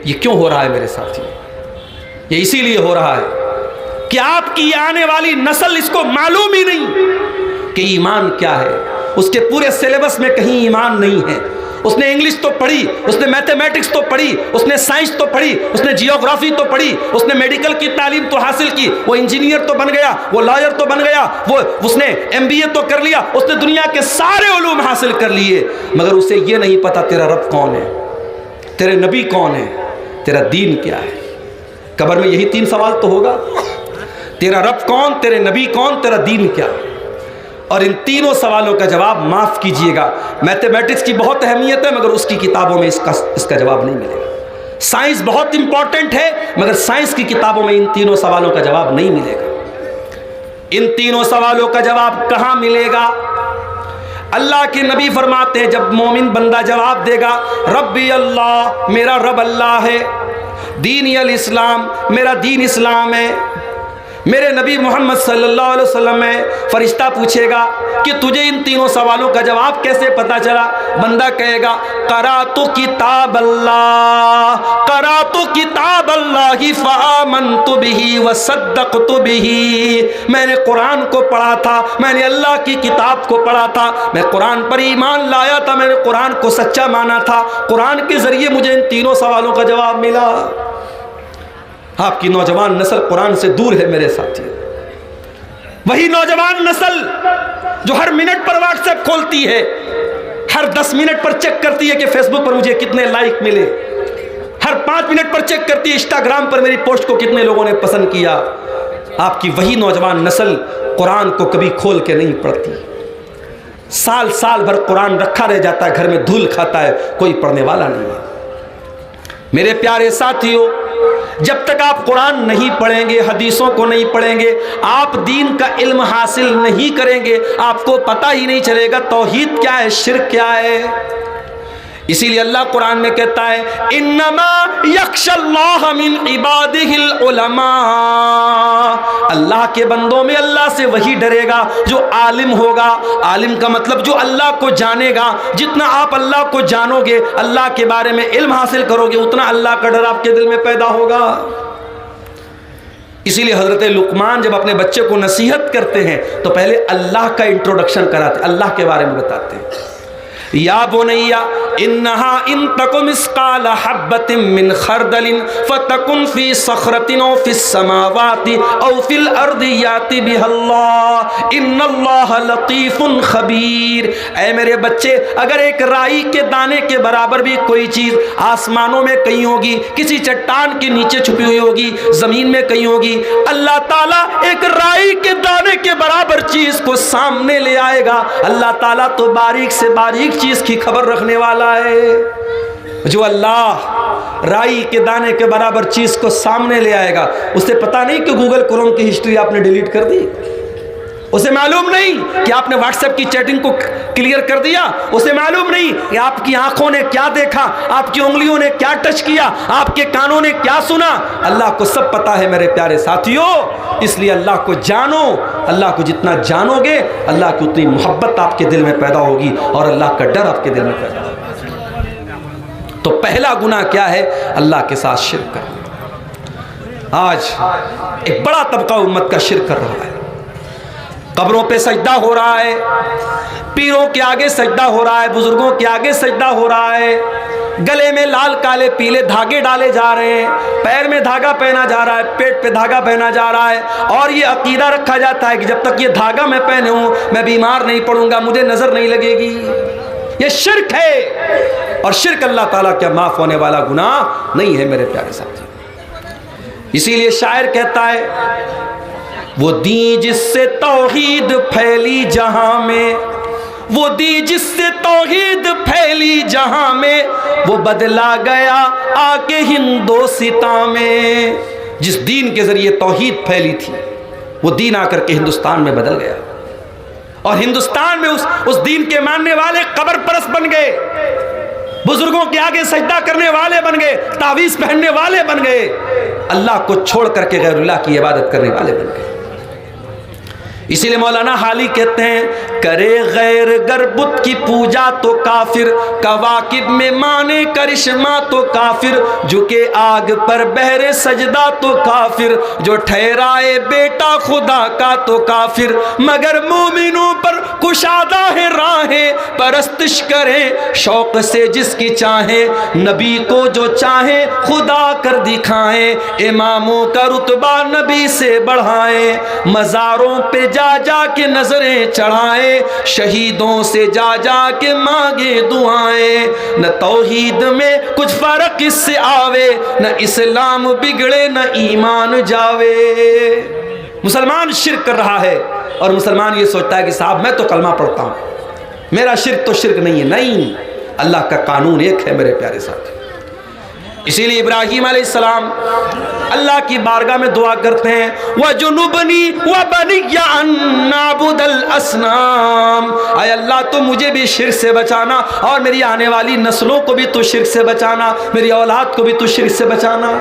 [SPEAKER 1] ये क्यों हो रहा है मेरे साथियों? ये इसीलिए हो रहा है कि आपकी आने वाली नस्ल इसको मालूम ही नहीं कि ईमान क्या है। उसके पूरे सिलेबस में कहीं ईमान नहीं है। उसने इंग्लिश तो पढ़ी, उसने मैथमेटिक्स तो पढ़ी, उसने साइंस तो पढ़ी, उसने जियोग्राफी तो पढ़ी, उसने मेडिकल की तालीम तो हासिल की, वो इंजीनियर तो बन गया, वो लॉयर तो बन गया, वो उसने MBA तो कर लिया, उसने दुनिया के सारे उलूम हासिल कर लिए, मगर उसे ये नहीं पता तेरा रब कौन है, तेरे नबी कौन है, तेरा दीन क्या है। कब्र में यही 3 सवाल तो होगा, तेरा रब कौन, तेरे नबी कौन, तेरा दीन क्या। और इन तीनों सवालों का जवाब, माफ़ कीजिएगा, मैथमेटिक्स की बहुत अहमियत है मगर उसकी किताबों में इसका जवाब नहीं मिलेगा। साइंस बहुत इंपॉर्टेंट है मगर साइंस की किताबों में इन तीनों सवालों का जवाब नहीं मिलेगा। इन तीनों सवालों का जवाब कहाँ मिलेगा? अल्लाह के नबी फरमाते हैं, जब मोमिन बंदा जवाब देगा रब्बी अल्लाह, मेरा रब अल्लाह है, दीन अल इस्लाम, मेरा दीन इस्लाम है, मेरे नबी मोहम्मद सल्लल्लाहु अलैहि वसल्लम है, फरिश्ता पूछेगा कि तुझे इन तीनों सवालों का जवाब कैसे पता चला? बंदा कहेगा करातु किताब अल्लाह, करातु किताब अल्लाह फआमनतु बिही व सद्दक़तु बिही। मैंने कुरान को पढ़ा था, मैंने अल्लाह की किताब को पढ़ा था, मैं कुरान पर ईमान लाया था, मैंने कुरान को सच्चा माना था, कुरान के ज़रिए मुझे इन तीनों सवालों का जवाब मिला। आपकी नौजवान नस्ल कुरान से दूर है मेरे साथियों। वही नौजवान नस्ल जो हर मिनट पर व्हाट्सएप खोलती है, हर 10 मिनट पर चेक करती है कि फेसबुक पर मुझे कितने लाइक मिले, हर 5 मिनट पर चेक करती है इंस्टाग्राम पर मेरी पोस्ट को कितने लोगों ने पसंद किया। आपकी वही नौजवान नस्ल कुरान को कभी खोल के नहीं पढ़ती, साल साल भर कुरान रखा रह जाता है, घर में धूल खाता है, कोई पढ़ने वाला नहीं है। मेरे प्यारे साथियों, जब तक आप कुरान नहीं पढ़ेंगे, हदीसों को नहीं पढ़ेंगे, आप दीन का इल्म हासिल नहीं करेंगे, आपको पता ही नहीं चलेगा तौहीद क्या है, शिर्क क्या है। इसीलिए अल्लाह कुरान में कहता है इन्नमा यख्शल्लाह मिन इबादिहिल उलमा, अल्लाह के बंदों में अल्लाह से वही डरेगा जो आलिम होगा। आलिम का मतलब जो अल्लाह को जानेगा। जितना आप अल्लाह को जानोगे, अल्लाह के बारे में इल्म हासिल करोगे, उतना अल्लाह का डर आपके दिल में पैदा होगा। इसीलिए हजरत लुकमान जब अपने बच्चे को नसीहत करते हैं तो पहले अल्लाह का इंट्रोडक्शन कराते, अल्लाह के बारे में बताते हैं। या बुनैया इन्नहा इन तकुम मिस्काल हब्बतिन मिन खरदलिन फतकुन फी सखरतिन औ फिस समावाति औ फिल अर्दि याति बिहल्लाह इन्नल्लाह लतीफुन खबीर। ऐ मेरे बच्चे, अगर एक राई के दाने के बराबर भी कोई चीज़ आसमानों में कहीं होगी, किसी चट्टान के नीचे छुपी हुई होगी, ज़मीन में कहीं होगी, अल्लाह ताला एक राई के दाने के बराबर चीज़ को सामने ले आएगा। अल्लाह ताला तो बारीक से बारीक चीज की खबर रखने वाला है। जो अल्लाह राई के दाने के बराबर चीज को सामने ले आएगा, उसे पता नहीं कि गूगल क्रोम की हिस्ट्री आपने डिलीट कर दी, उसे मालूम नहीं कि आपने व्हाट्सएप की चैटिंग को क्लियर कर दिया, उसे मालूम नहीं कि आपकी आंखों ने क्या देखा, आपकी उंगलियों ने क्या टच किया, आपके कानों ने क्या सुना। अल्लाह को सब पता है मेरे प्यारे साथियों। इसलिए अल्लाह को जानो। अल्लाह को जितना जानोगे, अल्लाह की उतनी मोहब्बत आपके दिल में पैदा होगी और अल्लाह का डर आपके दिल में पैदा होगा। तो पहला गुनाह क्या है? अल्लाह के साथ शिर्क करना। आज एक बड़ा तबका उम्मत का शिर्क कर रहा है। कब्रों पे सजदा हो रहा है, पीरों के आगे सजदा हो रहा है, बुजुर्गों के आगे सजदा हो रहा है, गले में लाल काले पीले धागे डाले जा रहे हैं, पैर में धागा पहना जा रहा है, पेट पे धागा पहना जा रहा है, और ये अकीदा रखा जाता है कि जब तक ये धागा मैं पहने हूँ मैं बीमार नहीं पड़ूंगा, मुझे नजर नहीं लगेगी। ये शिर्क है, और शिर्क अल्लाह ताला क्या माफ होने वाला गुनाह नहीं है मेरे प्यारे साथी। इसीलिए शायर कहता है वो दी जिससे तौहीद फैली जहां में, वो दी जिससे तौहीद फैली जहां में, वो बदला गया आके हिंदोसिता में। जिस दीन के जरिए तौहीद फैली थी, वो दीन आकर के हिंदुस्तान में बदल गया, और हिंदुस्तान में उस दीन के मानने वाले कब्र परस्त बन गए, बुजुर्गों के आगे सजदा करने वाले बन गए, तावीज़ पहनने वाले बन गए, अल्लाह को छोड़ करके गैरुल्लाह की इबादत करने वाले बन गए। इसीलिए मौलाना हाली कहते हैं करे गैर गरबुत की पूजा तो काफिर, कवाकिब में माने करिश्मा तो काफिर, झुके आग पर बहरे सजदा तो काफिर, जो ठहराए बेटा खुदा का तो काफिर, मगर मोमिनों पर कुशादा है राहें, परस्तिश करें शौक से जिसकी चाहे, नबी को जो चाहे खुदा कर दिखाएं, इमामों का रुतबा नबी से बढ़ाएं, मज़ारों पे जा जा के नजरें चढ़ाए, शहीदों से जा जा के मांगे दुआएं, न तौहीद में कुछ फर्क इससे आवे, न इस्लाम बिगड़े न ईमान जावे। मुसलमान शिर्क कर रहा है, और मुसलमान ये सोचता है कि साहब मैं तो कलमा पढ़ता हूं, मेरा शिर्क तो शिर्क नहीं है। नहीं, अल्लाह का कानून एक है मेरे प्यारे साथी। इसीलिए इब्राहीम अलैहिस्सलाम अल्लाह की बारगाह में दुआ करते हैं वजुनुबनी व बनिया अन नाबुदल असनाम, आय अल्लाह तो मुझे भी शिर्क से बचाना, और मेरी आने वाली नस्लों को भी तो शिर्क से बचाना, मेरी औलाद को भी तो शिर्क से बचाना।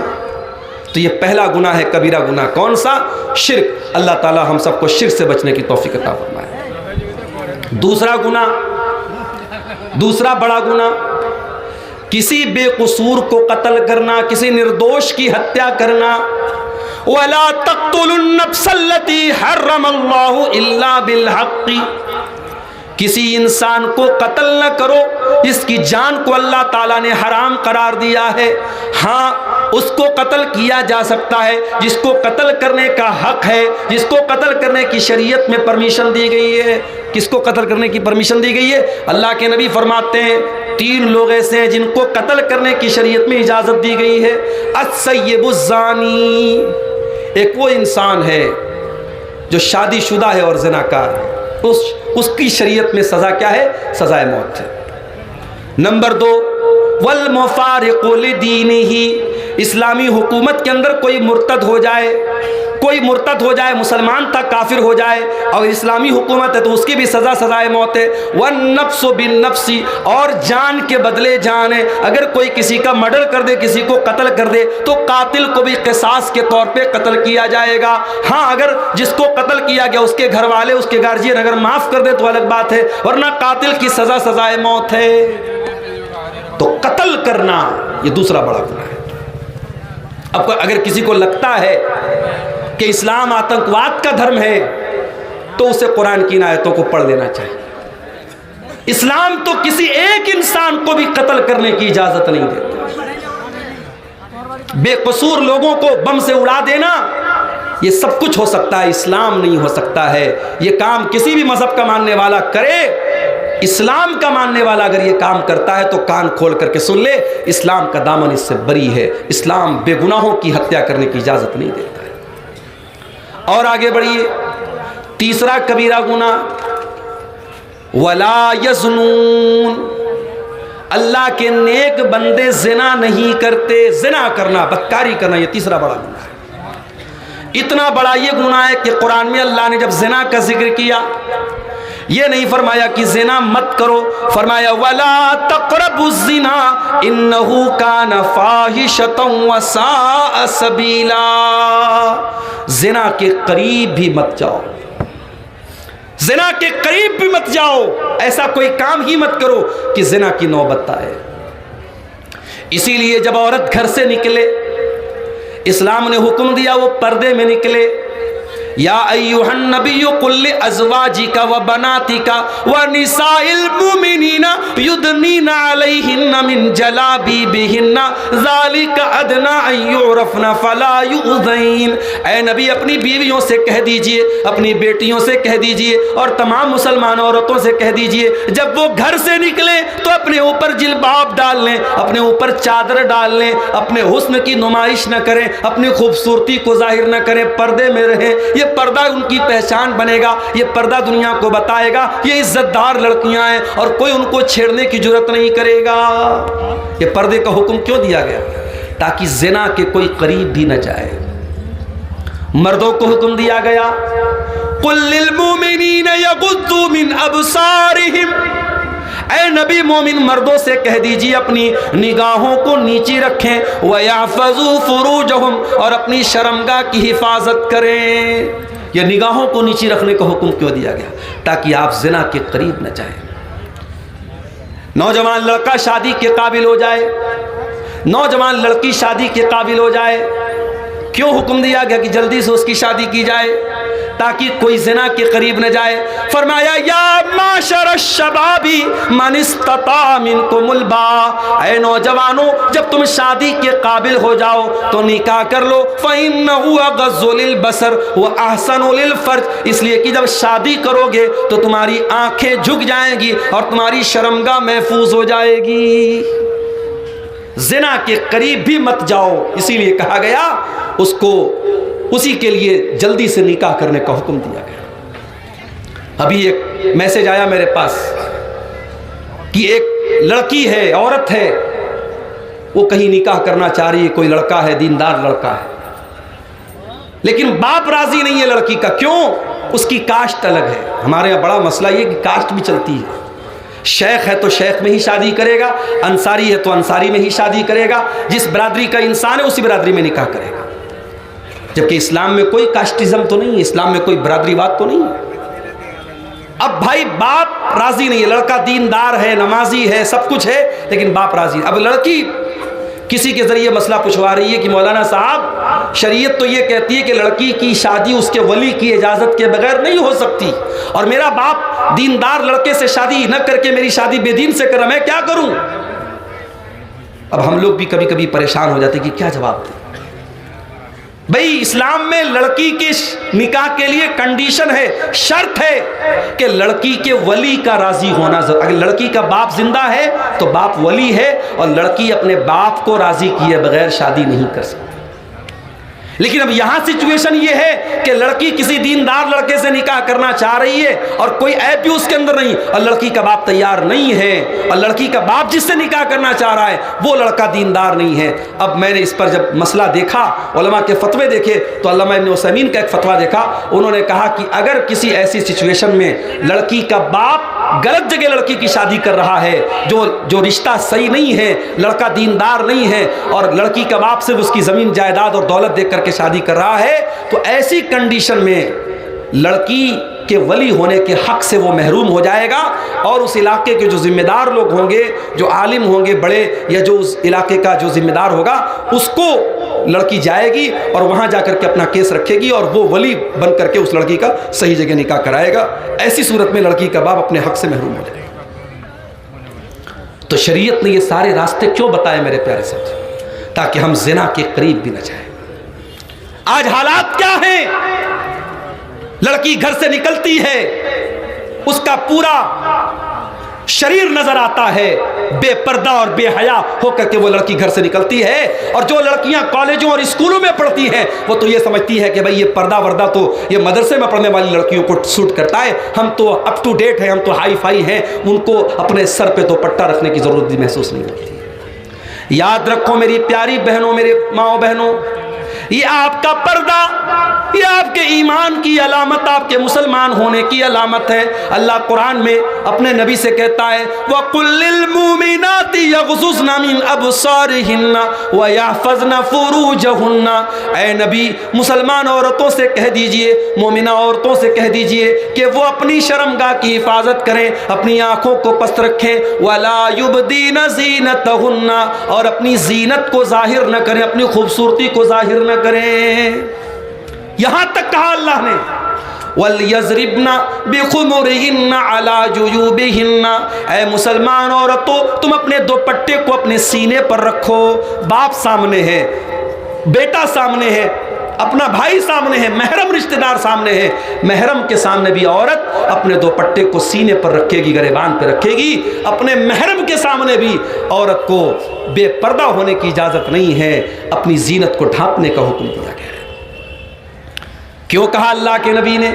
[SPEAKER 1] तो ये पहला गुनाह है, कबीरा गुनाह। कौन सा? शिर्क। अल्लाह ताला हम सबको शिर्क से बचने की तौफीक अता फरमाए। दूसरा गुनाह, दूसरा बड़ा गुनाह, किसी बेकसूर को कत्ल करना, किसी निर्दोष की हत्या करना। वला तक़्तुलुन नफ्सल्लती हर्रमल्लाहु इल्ला बिल हक़्क़ि, किसी इंसान को कत्ल न करो जिसकी जान को अल्लाह ताला ने हराम करार दिया है। हाँ, उसको कत्ल किया जा सकता है जिसको कत्ल करने का हक है, जिसको कत्ल करने की शरीयत में परमिशन दी गई है। किसको कत्ल करने की परमिशन दी गई है? अल्लाह के नबी फरमाते हैं 3 लोग ऐसे हैं जिनको कत्ल करने की शरीयत में इजाज़त दी गई है। अस्सय्यिबुज़्ज़ानी, एक वो इंसान है जो शादीशुदा है और ज़िनाकार है, उसकी शरीयत में सज़ा क्या है? सज़ाए मौत है। नंबर 2, वल मुफ़ारिक़ु लिदीनिही, इस्लामी हुकूमत के अंदर कोई मुर्तद हो जाए, मुसलमान था काफिर हो जाए, और इस्लामी हुकूमत है तो उसकी भी सजाए मौत है। वन नफ्सु बिन नफ्सी, और जान के बदले जान है। अगर कोई किसी का मर्डर कर दे, किसी को कत्ल कर दे, तो कातिल को भी क़िसास के तौर पे कत्ल किया जाएगा। हाँ, अगर जिसको कत्ल किया गया उसके घर वाले, उसके गार्जियन अगर माफ कर दे तो अलग बात है, वरना कातिल की सजाए मौत है। तो कत्ल करना ये दूसरा बड़ा गुनाह है। अब अगर किसी को लगता है कि इस्लाम आतंकवाद का धर्म है, तो उसे कुरान की आयतों को पढ़ लेना चाहिए। इस्लाम तो किसी एक इंसान को भी कत्ल करने की इजाजत नहीं देता। बेकसूर लोगों को बम से उड़ा देना, ये सब कुछ हो सकता है, इस्लाम नहीं हो सकता है। ये काम किसी भी मजहब का मानने वाला करे, इस्लाम का मानने वाला अगर ये काम करता है तो कान खोल करके सुन ले, इस्लाम का दामन इससे बरी है। इस्लाम बेगुनाहों की हत्या करने की इजाजत नहीं देता है। और आगे बढ़िए, तीसरा कबीरा गुनाह, वला यज़्नून, अल्लाह के नेक बंदे जिना नहीं करते। जिना करना, बदकारी करना, ये तीसरा बड़ा गुनाह है। इतना बड़ा ये गुनाह है कि कुरान में अल्लाह ने जब जिना का जिक्र किया, ये नहीं फरमाया कि जिना मत करो, फरमाया वला तक़रबुज़्ज़िना इन्नहु कान फ़ाहिशतन व साअ सबीला। जिना के करीब भी मत जाओ, जिना के करीब भी मत जाओ, ऐसा कोई काम ही मत करो कि जिना की नौबत आए। इसीलिए जब औरत घर से निकले, इस्लाम ने हुक्म दिया वो पर्दे में निकले। या अय्युहन नबिय्यु कुल्लि अज़वाजिका व बनातिका व निसाइल मुमिनीना युदनीना अलैहिन्ना मिन जलाबीबिहिन्ना ज़ालिका अदना अन युरफ़ना फला युज़ैन। ऐ नबी, अपनी बीवियों से कह दीजिए, अपनी बेटियों से कह दीजिए, और तमाम मुसलमान औरतों से कह दीजिए, जब वो घर से निकले तो अपने ऊपर जिल्बाब डाल लें, अपने ऊपर चादर डाल लें, अपने हुस्न की नुमाइश न करें, अपनी खूबसूरती को जाहिर न करें, पर्दे में रहें। पर्दा उनकी पहचान बनेगा, ये पर्दा दुनिया को बताएगा ये इज्जतदार लड़कियां हैं और कोई उनको छेड़ने की जरूरत नहीं करेगा। ये पर्दे का हुक्म क्यों दिया गया? ताकि ज़िना के कोई करीब भी न जाए। मर्दों को हुक्म दिया गया, कुल लिल मुमिनीन यगुद्दू मिन अबसारिहिम। ऐ नबी, मोमिन मर्दों से कह दीजिए अपनी निगाहों को नीचे रखें, वयहफ़ज़ू फ़ुरूजहुम, और अपनी शर्मगाह की हिफाजत करें। यह निगाहों को नीचे रखने का हुक्म क्यों दिया गया? ताकि आप ज़िना के करीब न जाएं। नौजवान लड़का शादी के काबिल हो जाए, नौजवान लड़की शादी के काबिल हो जाए, क्यों हुक्म दिया गया कि जल्दी से उसकी शादी की जाए ताकि कोई ज़िना के करीब न जाए? फरमाया या माशर शबाबी मन इस्तता मिनकुमुल बा। ऐ नौजवानों, जब तुम शादी के काबिल हो जाओ तो निकाह कर लो। फ़इन्नहु अग़ज़्ज़ु लिलबसर व अहसनु लिलफ़र्ज। इसलिए कि जब शादी करोगे तो तुम्हारी आंखें झुक जाएंगी और तुम्हारी शर्मगाह महफूज हो जाएगी। ज़िना के करीब भी मत जाओ, इसीलिए कहा गया उसको, उसी के लिए जल्दी से निकाह करने का हुक्म दिया गया। अभी एक मैसेज आया मेरे पास कि एक लड़की है, औरत है, वो कहीं निकाह करना चाह रही है, कोई लड़का है, दीनदार लड़का है, लेकिन बाप राजी नहीं है लड़की का। क्यों? उसकी कास्ट अलग है। हमारे यहाँ बड़ा मसला ये कि कास्ट भी चलती है। शेख है तो शेख में ही शादी करेगा, अंसारी है तो अंसारी में ही शादी करेगा, जिस बरादरी का इंसान है उसी बरादरी में निकाह करेगा। जबकि इस्लाम में कोई कास्टिज्म तो नहीं है, इस्लाम में कोई बरादरीवाद तो नहीं है। अब भाई बाप राजी नहीं है, लड़का दीनदार है, नमाजी है, सब कुछ है, लेकिन बाप राजी। अब लड़की किसी के जरिए मसला पूछवा रही है कि मौलाना साहब, शरीयत तो ये कहती है कि लड़की की शादी उसके वली की इजाज़त के बगैर नहीं हो सकती, और मेरा बाप दीनदार लड़के से शादी न करके मेरी शादी बेदीन से कर, मैं क्या करूं? अब हम लोग भी कभी कभी परेशान हो जाते कि क्या जवाब दें। भाई इस्लाम में लड़की के निकाह के लिए कंडीशन है, शर्त है कि लड़की के वली का राजी होना। अगर लड़की का बाप जिंदा है तो बाप वली है, और लड़की अपने बाप को राजी किए बगैर शादी नहीं कर सकती। लेकिन अब यहां सिचुएशन ये है कि लड़की किसी दीनदार लड़के से निकाह करना चाह रही है और कोई ऐप भी उसके अंदर नहीं, और लड़की का बाप तैयार नहीं है, और लड़की का बाप जिससे निकाह करना चाह रहा है वो लड़का दीनदार नहीं है। अब मैंने इस पर जब मसला देखा, उलमा के फतवे देखे, तो अल्लामा इब्न उसैमीन का एक फतवा देखा। उन्होंने कहा कि अगर किसी ऐसी सिचुएशन में लड़की का बाप गलत जगह लड़की की शादी कर रहा है, जो रिश्ता सही नहीं है, लड़का दीनदार नहीं है, और लड़की का बाप सिर्फ उसकी जमीन जायदाद और दौलत देकर के शादी कर रहा है, तो ऐसी कंडीशन में लड़की के वली होने के हक से वो महरूम हो जाएगा, और उस इलाके के जो जिम्मेदार लोग होंगे, जो आलिम होंगे बड़े, या जो उस इलाके का जो जिम्मेदार होगा, उसको लड़की जाएगी और वहां जाकर के अपना केस रखेगी और वो वली बन करके उस लड़की का सही जगह निकाह कराएगा। ऐसी सूरत में लड़की का बाप अपने हक से महरूम हो जाएगा। तो शरीयत ने ये सारे रास्ते क्यों बताए मेरे प्यारे साथी? ताकि हम जिना के करीब भी न जाएं। आज हालात क्या हैं? लड़की घर से निकलती है, उसका पूरा शरीर नजर आता है, बेपर्दा और बेहया होकर के वो लड़की घर से निकलती है। और जो लड़कियां कॉलेजों और स्कूलों में पढ़ती हैं वो तो ये समझती है कि भाई ये पर्दा वर्दा तो ये मदरसे में पढ़ने वाली लड़कियों को सूट करता है, हम तो अप टू डेट हैं, हम तो हाई फाई हैं, उनको अपने सर पे तो पट्टा रखने की जरूरत भी महसूस नहीं होती। याद रखो मेरी प्यारी बहनों, मेरे माओ बहनों, ये आपका पर्दा, ये आपके ईमान की अलामत, आपके मुसलमान होने की अलामत है। अल्लाह कुरान में अपने नबी से कहता है, वकुल्लिल मुमिनाति यग़ज़ुज़्न मिन अबसारिहिन्ना व यहफ़ज़्न फ़ुरूजहुन्ना। ऐ नबी, मुसलमान औरतों से कह दीजिए, मोमिना औरतों से कह दीजिए कि वो अपनी शर्मगाह की हिफाजत करें, अपनी आंखों को पस्त रखें, वला युबदीन ज़ीनतहुन्ना, और अपनी जीनत को जाहिर न करें, अपनी खूबसूरती को जाहिर न करें। यहां तक कहा अल्लाह ने, वलयज़रिबना बिखुमुरिहिन्ना अला जुयूबिहिन्ना। ऐ मुसलमान औरतों, तुम अपने दुपट्टे को अपने सीने पर रखो। बाप सामने है, बेटा सामने है, अपना भाई सामने है, महरम रिश्तेदार सामने है, महरम के सामने भी औरत अपने दुपट्टे को सीने पर रखेगी, गरेबान पर रखेगी। अपने महरम के सामने भी औरत को बेपर्दा होने की इजाजत नहीं है, अपनी जीनत को ढांपने का हुक्म दिया गया है। क्यों कहा अल्लाह के नबी ने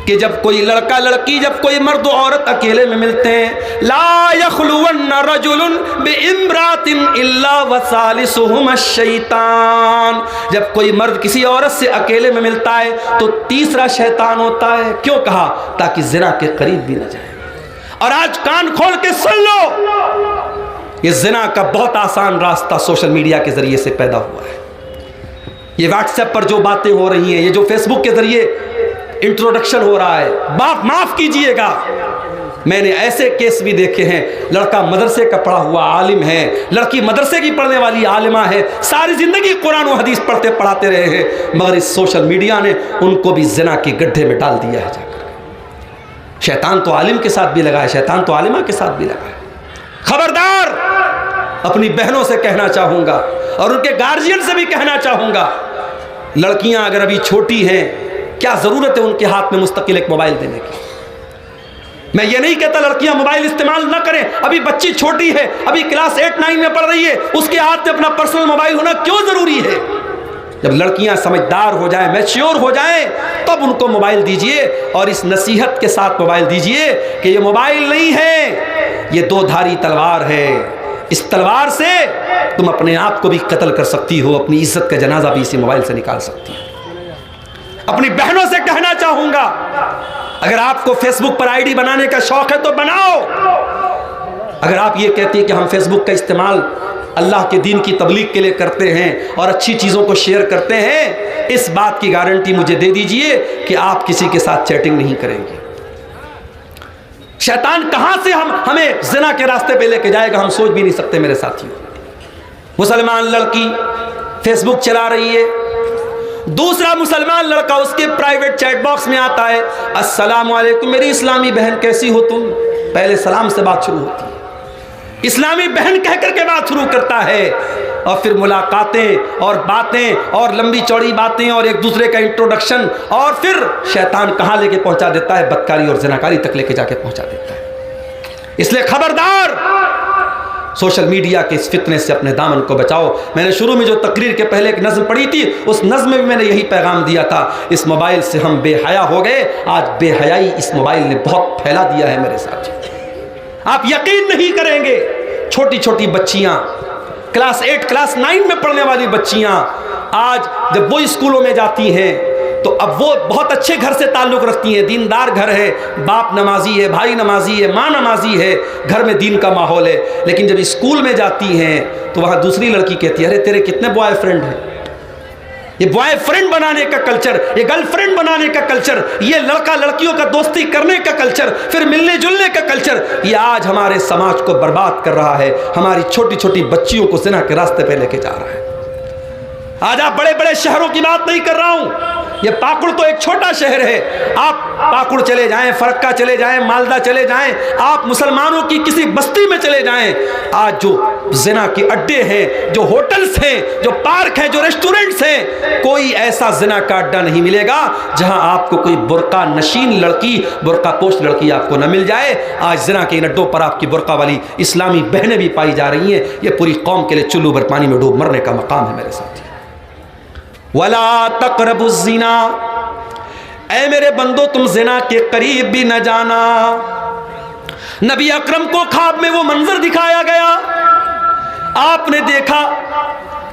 [SPEAKER 1] कि जब कोई लड़का लड़की, जब कोई मर्द औरत अकेले में मिलते हैं, ला यखलुवन्न रजुलुन बिइम्रातिन इल्ला वसालिसुहुम शैतान। जब कोई मर्द किसी औरत से अकेले में मिलता है तो तीसरा शैतान होता है। क्यों कहा? ताकि जिना के करीब भी न जाए। और आज कान खोल के सुन लो, ये जिना का बहुत आसान रास्ता सोशल मीडिया के जरिए से पैदा हुआ है। ये व्हाट्सएप पर जो बातें हो रही हैं, ये जो फेसबुक के जरिए इंट्रोडक्शन हो रहा है, बाप माफ कीजिएगा, मैंने ऐसे केस भी देखे हैं, लड़का मदरसे का पढ़ा हुआ आलिम है, लड़की मदरसे की पढ़ने वाली आलिमा है, सारी जिंदगी कुरान और हदीस पढ़ते पढ़ाते रहे हैं, मगर इस सोशल मीडिया ने उनको भी जिना के गड्ढे में डाल दिया है जाकर। शैतान तो आलिम के साथ भी लगा है, शैतान तो आलिमा के साथ भी लगा है। खबरदार, अपनी बहनों से कहना चाहूंगा और उनके गार्जियन से भी कहना चाहूंगा, लड़कियां अगर अभी छोटी हैं, क्या जरूरत है उनके हाथ में मुस्तकिल एक मोबाइल देने की? मैं ये नहीं कहता लड़कियां मोबाइल इस्तेमाल ना करें, अभी बच्ची छोटी है, अभी क्लास 8-9 में पढ़ रही है, उसके हाथ में अपना पर्सनल मोबाइल होना क्यों जरूरी है? जब लड़कियां समझदार हो जाएं, मैच्योर हो जाएं, तब उनको मोबाइल दीजिए और इस नसीहत के साथ मोबाइल दीजिए कि ये मोबाइल नहीं है, ये दो धारी तलवार है। इस तलवार से तुम अपने आप को भी कत्ल कर सकती हो, अपनी इज्जत का जनाजा भी इसी मोबाइल से निकाल सकती हो। अपनी बहनों से कहना चाहूंगा, अगर आपको फेसबुक पर आईडी बनाने का शौक है तो बनाओ। अगर आप ये कहती हैं कि हम फेसबुक का इस्तेमाल अल्लाह के दीन की तबलीग के लिए करते हैं और अच्छी चीज़ों को शेयर करते हैं, इस बात की गारंटी मुझे दे दीजिए कि आप किसी के साथ चैटिंग नहीं करेंगे। शैतान कहां से हमें जिना के रास्ते पे लेके जाएगा, हम सोच भी नहीं सकते मेरे साथियों। मुसलमान लड़की फेसबुक चला रही है, दूसरा मुसलमान लड़का उसके प्राइवेट चैट बॉक्स में आता है, अस्सलाम वालेकुम मेरी इस्लामी बहन कैसी हो तुम। पहले सलाम से बात शुरू होती है, इस्लामी बहन कह करके बात शुरू करता है, और फिर मुलाकातें और बातें और लंबी चौड़ी बातें और एक दूसरे का इंट्रोडक्शन, और फिर शैतान कहाँ लेके पहुंचा देता है, बदकारी और ज़िनाकारी तक लेके जाके पहुंचा देता है। इसलिए खबरदार, सोशल मीडिया के इस फितने से अपने दामन को बचाओ। मैंने शुरू में जो तकरीर के पहले एक नज़्म पढ़ी थी, उस नज़्म में भी मैंने यही पैगाम दिया था। इस मोबाइल से हम बेहया हो गए। आज बेहयाई इस मोबाइल ने बहुत फैला दिया है मेरे साथ। आप यकीन नहीं करेंगे, छोटी छोटी बच्चियाँ, क्लास 8 क्लास 9 में पढ़ने वाली बच्चियाँ, आज जब वो स्कूलों में जाती हैं तो अब वो बहुत अच्छे घर से ताल्लुक़ रखती हैं, दीनदार घर है, बाप नमाजी है, भाई नमाजी है, माँ नमाजी है, घर में दीन का माहौल है। लेकिन जब स्कूल में जाती हैं तो वहाँ दूसरी लड़की कहती है, अरे तेरे कितने बॉयफ्रेंड हैं। ये बॉयफ्रेंड बनाने का कल्चर, ये गर्लफ्रेंड बनाने का कल्चर, ये लड़का लड़कियों का दोस्ती करने का कल्चर, फिर मिलने जुलने का कल्चर, ये आज हमारे समाज को बर्बाद कर रहा है। हमारी छोटी छोटी बच्चियों को ज़िना के रास्ते पे लेके जा रहा है। आज आप बड़े बड़े शहरों की बात नहीं कर रहा हूं, ये पाकुड़ तो एक छोटा शहर है। आप पाकुड़ चले जाएं, फरक्का चले जाएं, मालदा चले जाएं, आप मुसलमानों की किसी बस्ती में चले जाएं, आज जो ज़िना के अड्डे हैं, जो होटल्स हैं, जो पार्क हैं, जो रेस्टोरेंट्स हैं, कोई ऐसा ज़िना का अड्डा नहीं मिलेगा जहां आपको कोई बुर्का नशीन लड़की, बुर्का पोश लड़की आपको न मिल जाए। आज ज़िना के इन अड्डों पर आपकी बुर्का वाली इस्लामी बहनें भी पाई जा रही हैं। ये पूरी कौम के लिए चुल्लू भर पानी में डूब मरने का मकाम है मेरे साथी। वला तक़रबुज़्ज़िना, ऐ मेरे बंदो तुम ज़िना के करीब भी न जाना। नबी अकरम को ख्वाब में वो मंजर दिखाया गया। आपने देखा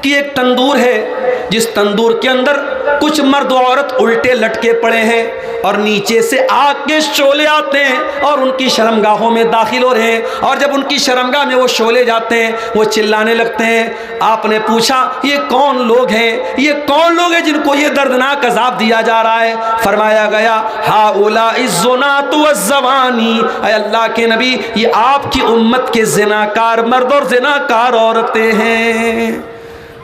[SPEAKER 1] कि एक तंदूर है, जिस तंदूर के अंदर कुछ मर्द औरत उल्टे लटके पड़े हैं और नीचे से आग के शोले आते हैं और उनकी शर्मगाहों में दाखिल हो रहे हैं। और जब उनकी शर्मगाह में वो शोले जाते हैं, वो चिल्लाने लगते हैं। आपने पूछा ये कौन लोग हैं, ये कौन लोग हैं जिनको ये दर्दनाक अजाब दिया जा रहा है? फरमाया गया हाउला इज़्ज़ुनातु वज़्ज़वानी, ऐ अल्लाह के नबी ये आपकी उम्मत के ज़िनाकार मर्द और ज़िनाकार औरतें हैं।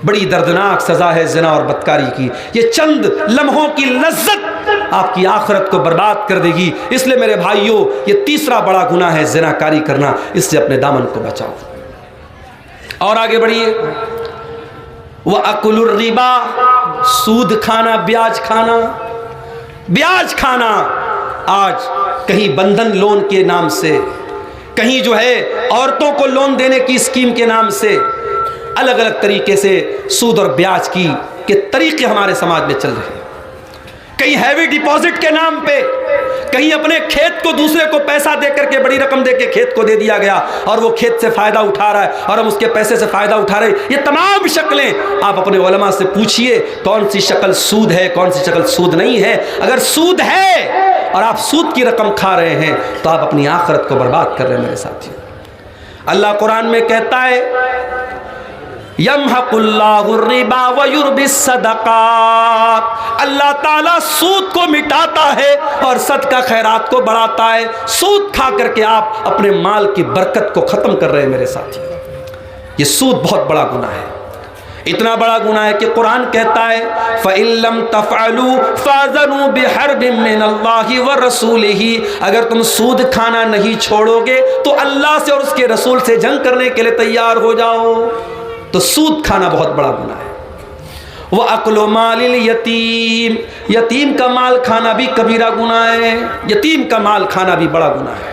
[SPEAKER 1] बड़ी दर्दनाक सज़ा है ज़िना और बदकारी की। ये चंद लम्हों की लज्जत आपकी आखिरत को बर्बाद कर देगी। इसलिए मेरे भाइयों, ये तीसरा बड़ा गुनाह है ज़िनाकारी करना। इससे अपने दामन को बचाओ। और आगे बढ़िए, वह अकुलुर रिबा, सूद खाना, ब्याज खाना। ब्याज खाना आज कहीं बंधन लोन के नाम से, कहीं जो है औरतों को लोन देने की स्कीम के नाम से, अलग अलग तरीके से सूद और ब्याज के तरीके हमारे समाज में चल रहे हैं। कहीं हैवी डिपॉजिट के नाम पे, कहीं अपने खेत को दूसरे को पैसा दे करके, बड़ी रकम दे के खेत को दे दिया गया और वो खेत से फायदा उठा रहा है और हम उसके पैसे से फायदा उठा रहे हैं। ये तमाम शक्लें आप अपने उलमा से पूछिए कौन सी शक्ल सूद है, कौन सी शक्ल सूद नहीं है। अगर सूद है और आप सूद की रकम खा रहे हैं तो आप अपनी आखिरत को बर्बाद कर रहे हैं मेरे साथियों। अल्लाह कुरान में कहता है यमहकुल्लाहु रिबा व युर्बिस सदक़ात, अल्लाह ताला सूद को मिटाता है और सदका खैरात को बढ़ाता है। सूद खा करके आप अपने माल की बरकत को ख़त्म कर रहे हैं मेरे साथी। ये सूद बहुत बड़ा गुनाह है, इतना बड़ा गुनाह है कि कुरान कहता है फ़इल्लम तफ़अलू फ़अज़नु बिहर्बिम मिनल्लाहि व रसूलिही, अगर तुम सूद खाना नहीं छोड़ोगे तो अल्लाह से और उसके रसूल से जंग करने के लिए तैयार हो जाओ। तो सूद खाना बहुत बड़ा गुनाह है। वह अक्लो मालिल यतीम, यतीम का माल खाना भी कबीरा गुनाह है। यतीम का माल खाना भी बड़ा गुनाह है।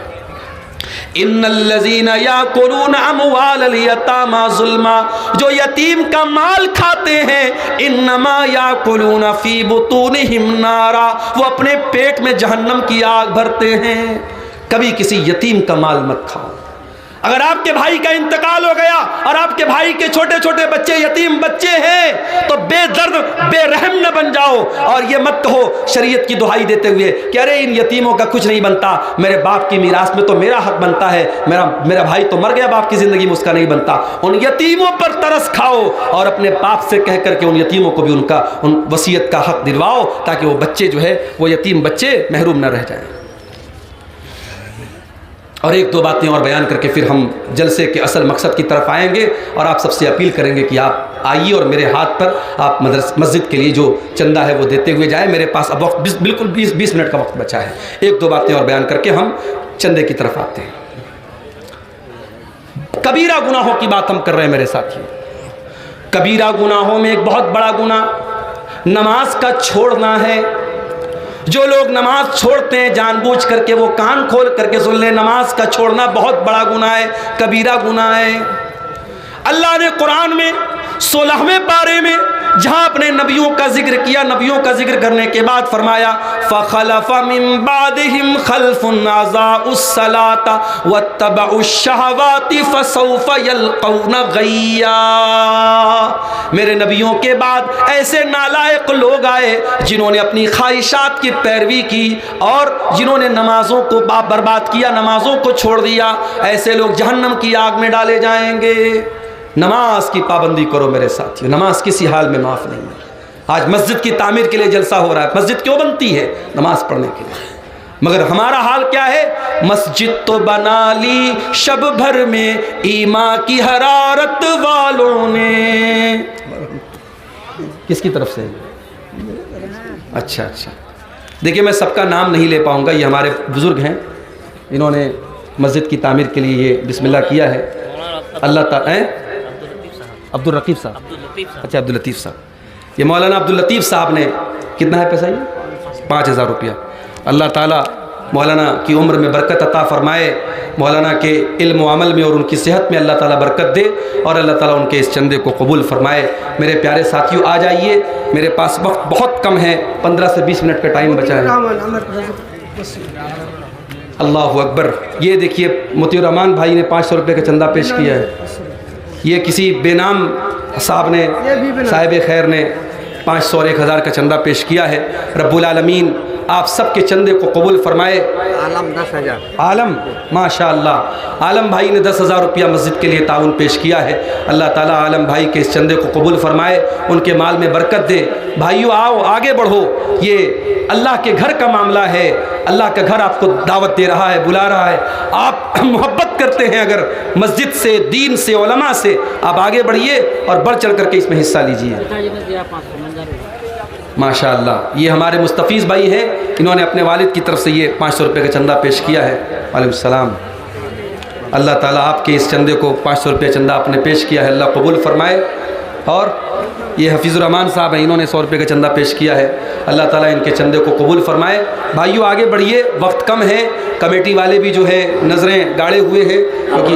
[SPEAKER 1] इन्नल्लज़ीना याकुलून अमवालल यतामा ज़ुल्मा, जो यतीम का माल खाते हैं इन्नमा याकुलून फ़ी बुतूनिहिम नारा, वो अपने पेट में जहन्नम की आग भरते हैं। कभी किसी यतीम का माल मत खाओ। अगर आपके भाई का इंतकाल हो गया और आपके भाई के छोटे छोटे बच्चे यतीम बच्चे हैं तो बेदर्द बेरहम न बन जाओ और ये मत कहो शरीयत की दुहाई देते हुए कि अरे इन यतीमों का कुछ नहीं बनता, मेरे बाप की मीरास में तो मेरा हक बनता है, मेरा भाई तो मर गया, बाप की ज़िंदगी में उसका नहीं बनता। उन यतीमों पर तरस खाओ और अपने बाप से कह करके उन यतीमों को भी उन वसीयत का हक दिलवाओ ताकि वो बच्चे जो है वो यतीम बच्चे महरूम न रह जाएँ। और एक दो बातें और बयान करके फिर हम जलसे के असल मकसद की तरफ आएंगे और आप सबसे अपील करेंगे कि आप आइए और मेरे हाथ पर आप मस्जिद के लिए जो चंदा है वो देते हुए जाए। मेरे पास अब वक्त बिल्कुल 20 मिनट का वक्त बचा है। एक दो बातें और बयान करके हम चंदे की तरफ आते हैं। कबीरा गुनाहों की बात हम कर रहे हैं मेरे साथियों। कबीरा गुनाहों में एक बहुत बड़ा गुनाह नमाज का छोड़ना है। जो लोग नमाज छोड़ते हैं जानबूझ करके, वो कान खोल करके सुन लें, नमाज का छोड़ना बहुत बड़ा गुनाह है, कबीरा गुनाह है। अल्लाह ने कुरान में 16वें पारे में जहाँ अपने नबियों का जिक्र किया, नबियों का जिक्र करने के बाद फरमाया फ़ख़लफ़ मिन बादिहिम ख़ल्फ़ुन अज़ाउस्सलाता वत्तबउश्शहवाति फ़सौफ़ यल्क़ौना ग़य्या। मेरे नबियों के बाद ऐसे नालायक लोग आए जिन्होंने अपनी ख्वाहिशात की पैरवी की और जिन्होंने नमाज़ों को बर्बाद किया, नमाज़ों को छोड़ दिया। ऐसे लोग जहन्नम की आग में डाले जाएंगे। नमाज की पाबंदी करो मेरे साथियों, नमाज किसी हाल में माफ़ नहीं है। आज मस्जिद की तामीर के लिए जलसा हो रहा है। मस्जिद क्यों बनती है? नमाज पढ़ने के लिए। मगर हमारा हाल क्या है? मस्जिद तो बना ली शब भर में ईमा की हरारत वालों ने। किसकी तरफ से? अच्छा अच्छा, देखिए मैं सबका नाम नहीं ले पाऊंगा, ये हमारे बुजुर्ग हैं, इन्होंने मस्जिद की तामीर के लिए ये बिस्मिल्लाह किया है। अल्लाह ताला अब्दुल रकीब साहब, अच्छा अब्दुल लतीफ़ साहब, ये मौलाना अब्दुल लतीफ़ साहब ने कितना है पैसा? ये 5000 रुपया। अल्लाह ताला मौलाना की उम्र में बरकत अता फ़रमाए, मौलाना के इल्म व अमल में और उनकी सेहत में अल्लाह ताला बरकत दे और अल्लाह ताला उनके इस चंदे को कबूल फ़रमाए। मेरे प्यारे साथियों आ जाइए, मेरे पास वक्त बहुत कम है, 15 से 20 मिनट का टाइम बचा है। अल्लाह अकबर। ये देखिए मोतियुर रहमान भाई ने 500 रुपये का चंदा पेश किया है। ये किसी बेनाम साहब ने, साहिब खैर ने 500 और 1000 का चंदा पेश किया है। रब्बुल आलमीन आप सबके चंदे को कबूल फरमाए।
[SPEAKER 3] आलम 10,000,
[SPEAKER 1] आलम माशाअल्लाह, आलम भाई ने 10,000 रुपया मस्जिद के लिए ताउन पेश किया है। अल्लाह ताला आलम भाई के इस चंदे को कबूल फरमाए, उनके माल में बरकत दे। भाइयों आओ आगे बढ़ो, ये अल्लाह के घर का मामला है। अल्लाह का घर आपको दावत दे रहा है, बुला रहा है। आप मोहब्बत करते हैं अगर मस्जिद से, दीन से, उलमा से, आप आगे बढ़िए और बढ़ चढ़ करके इसमें हिस्सा लीजिए। माशाअल्लाह, ये हमारे मुस्तफ़ीज़ भाई हैं, इन्होंने अपने वालिद की तरफ से ये 500 रुपये का चंदा पेश किया है। वालेकुम सलाम। अल्लाह ताला आपके इस चंदे को 500 रुपये चंदा आपने पेश किया है, अल्लाह कबूल फरमाए। और ये हफीज़ुर रहमान साहब हैं, इन्होंने 100 रुपये का चंदा पेश किया है, अल्लाह ताला इनके चंदे को कबूल फरमाए। भाइयों आगे बढ़िए, वक्त कम है, कमेटी वाले भी जो है नज़रें गाड़े हुए हैं क्योंकि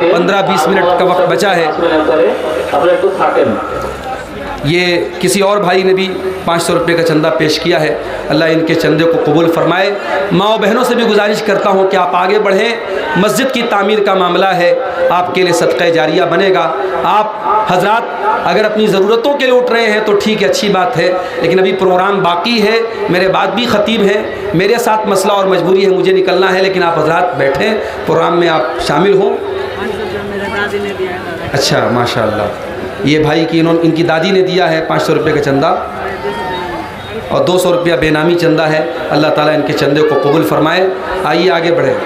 [SPEAKER 1] 15-20 मिनट का वक्त बचा है। ये किसी और भाई ने भी 500 रुपये का चंदा पेश किया है, अल्लाह इनके चंदे को कबूल फरमाए। माँ बहनों से भी गुजारिश करता हूँ कि आप आगे बढ़ें, मस्जिद की तामीर का मामला है, आपके लिए सदक़ा जारिया बनेगा। आप हजरात अगर अपनी ज़रूरतों के लिए उठ रहे हैं तो ठीक है, अच्छी बात है, लेकिन अभी प्रोग्राम बाकी है, मेरे बाद भी ख़तीब हैं, मेरे साथ मसला और मजबूरी है, मुझे निकलना है, लेकिन आप हजरात बैठें, प्रोग्राम में आप शामिल हों। अच्छा माशाअल्लाह, ये भाई की इनकी दादी ने दिया है 500 रुपये का चंदा और 200 रुपया बेनामी चंदा है। अल्लाह ताला इनके चंदे को कबूल फरमाए। आइए आगे बढ़े।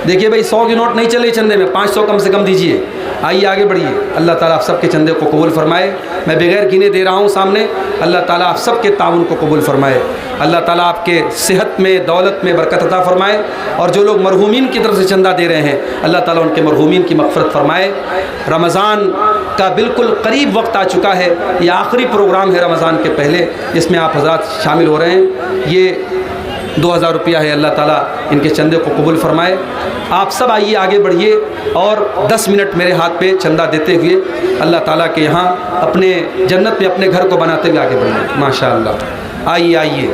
[SPEAKER 1] देखिए भाई 100 के नोट नहीं चले चंदे में, 500 कम से कम दीजिए। आइए आगे बढ़िए, अल्लाह ताला आप सबके चंदे को कबूल फरमाए। मैं बगैर गिने दे रहा हूँ सामने, अल्लाह ताला आप सबके ताउन को कबूल फरमाए। अल्लाह ताला आपके सेहत में, दौलत में बरकत अता फरमाए। और जो लोग मरहूमीन की तरफ से चंदा दे रहे हैं, अल्लाह ताला उनके मरहूमीन की मग़फ़िरत फरमाए। रमज़ान का बिल्कुल करीब वक्त आ चुका है, ये आखिरी प्रोग्राम है रमज़ान के पहले, जिसमें आप हज़रात शामिल हो रहे हैं। ये 2000 रुपया है, अल्लाह ताला इनके चंदे को कबूल फरमाए। आप सब आइए आगे बढ़िए और 10 मिनट मेरे हाथ पे चंदा देते हुए अल्लाह ताला के यहाँ अपने जन्नत में अपने घर को बनाते हुए आगे बढ़िए। माशाअल्लाह, आइए आइए,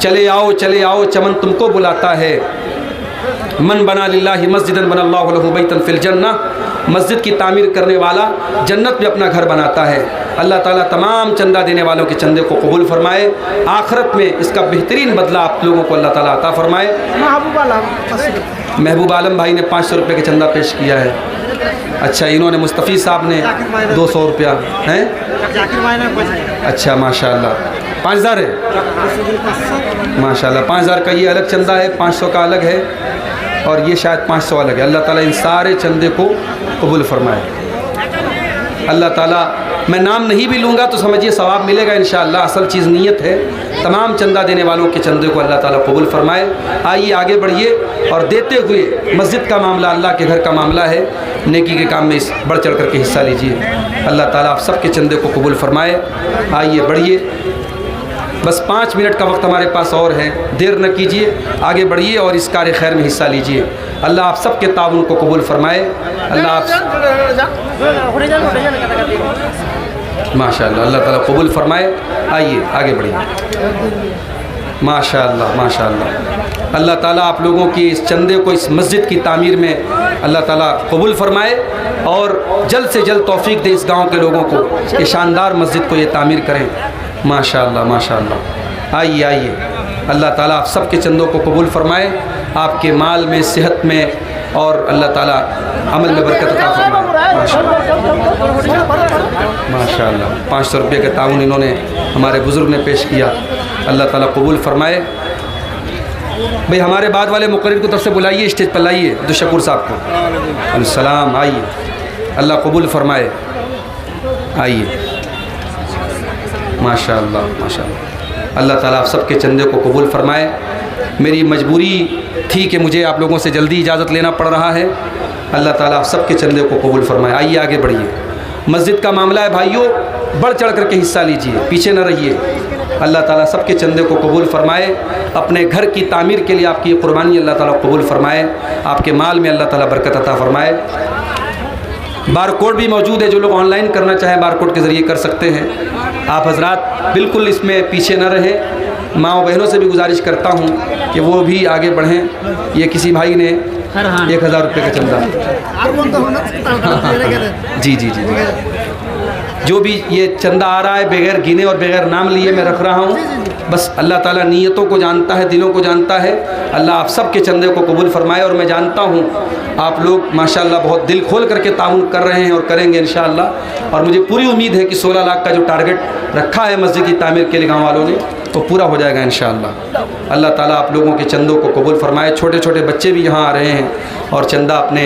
[SPEAKER 1] चले आओ, चमन तुमको बुलाता है। मन बना लिल्लाहि मस्जिदन बनल्लाहु लहु बैतन फिल जन्नह, मस्जिद की तामीर करने वाला जन्नत में अपना घर बनाता है। अल्लाह ताला तमाम चंदा देने वालों के चंदे को कबूल फरमाए। आखिरत में इसका बेहतरीन बदला आप लोगों को अल्लाह ताला अता फरमाए। महबूब आलम भाई ने 500 रुपये का चंदा पेश किया है। अच्छा, इन्होंने मुस्तफ़ी साहब ने 200 रुपया हैं। अच्छा माशाअल्लाह, 5000 है माशाअल्लाह। 5000 का ये अलग चंदा है, 500 का अलग है और ये शायद 500 अलग है। अल्लाह ताला इन सारे चंदे को कबूल फरमाए। अल्लाह ताला, मैं नाम नहीं भी लूँगा तो समझिए सवाब मिलेगा इंशाअल्लाह। असल चीज़ नीयत है। तमाम चंदा देने वालों के चंदे को अल्लाह ताला कबूल फरमाए। आइए आगे बढ़िए और देते हुए, मस्जिद का मामला अल्लाह के घर का मामला है, नेकी के काम में इस बढ़ चढ़ करके हिस्सा लीजिए। अल्लाह ताला आप सबके चंदे को कबूल फरमाए। आइए बढ़िए, बस 5 मिनट का वक्त हमारे पास और है, देर न कीजिए, आगे बढ़िए और इस कार्य खैर में हिस्सा लीजिए। अल्लाह आप सबके ताउन को कबूल फरमाए। अल्लाह आप माशाअल्लाह, अल्लाह ताला कबूल फरमाए। आइए आगे बढ़िए। माशाअल्लाह माशाअल्लाह, अल्लाह ताला आप लोगों की इस चंदे को इस मस्जिद की तामीर में अल्लाह ताला कबूल फरमाए और जल्द से जल्द तौफीक दे इस गांव के लोगों को कि शानदार मस्जिद को ये तामीर करें। माशाअल्लाह माशाअल्लाह। आइए आइए, अल्लाह ताला आप सब के चंदों को कबूल फरमाए, आपके माल में, सेहत में और अल्लाह ताला अमल में बरकत अता फरमाए। माशाअल्लाह 500 रुपये का ताउन इन्होंने हमारे बुज़ुर्ग ने पेश किया। अल्लाह ताला कबूल फरमाए। भाई हमारे बाद वाले मुकर्रिर को तरफ से बुलाइए, स्टेज पर लाइए अब्दुल साहब को। अस्सलाम, आइए, अल्लाह कबूल फरमाए। आइए माशाअल्लाह माशाअल्लाह, अल्लाह ताला आप सबके चंदे को कबूल फरमाए। मेरी मजबूरी थी कि मुझे आप लोगों से जल्दी इजाज़त लेना पड़ रहा है। अल्लाह ताला आप सबके चंदे को कबूल फरमाए। आइए आगे बढ़िए। मस्जिद का मामला है भाइयों, बढ़ चढ़ करके हिस्सा लीजिए, पीछे न रहिए। अल्लाह ताला सबके चंदे को कबूल फरमाए। अपने घर की तामीर के लिए आपकी कुर्बानी अल्लाह ताला कबूल फरमाए। आपके माल में अल्लाह ताला बरकत अता फरमाए। बारकोड भी मौजूद है, जो लोग ऑनलाइन करना चाहें बारकोड के ज़रिए कर सकते हैं। आप हजरात बिल्कुल इसमें पीछे न रहें। माँ बहनों से भी गुजारिश करता हूँ कि वो भी आगे बढ़ें। ये किसी भाई ने 1000 रुपये का चंदा जी जी जी, जो भी ये चंदा आ रहा है बगैर गिने और बगैर नाम लिए मैं रख रहा हूँ। बस अल्लाह ताला नीयतों को जानता है, दिलों को जानता है। अल्लाह आप सब के चंदे को कबूल फरमाए। और मैं जानता हूँ आप लोग माशाल्लाह बहुत दिल खोल करके ताउन कर रहे हैं और करेंगे इंशाअल्लाह। और मुझे पूरी उम्मीद है कि 16 लाख का जो टारगेट रखा है मस्जिद की तामीर के लिए गाँव वालों ने, तो पूरा हो जाएगा इंशाअल्लाह। अल्लाह ताला आप लोगों के चंदों को कबूल फरमाए। छोटे छोटे बच्चे भी यहाँ आ रहे हैं और चंदा अपने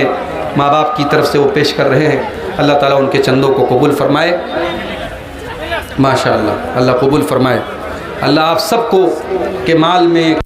[SPEAKER 1] माँ बाप की तरफ से वो पेश कर रहे हैं। अल्लाह ताला उनके चंदों को कबूल फरमाए। माशाअल्लाह, अल्लाह कबूल फरमाए। अल्लाह आप सबको के माल में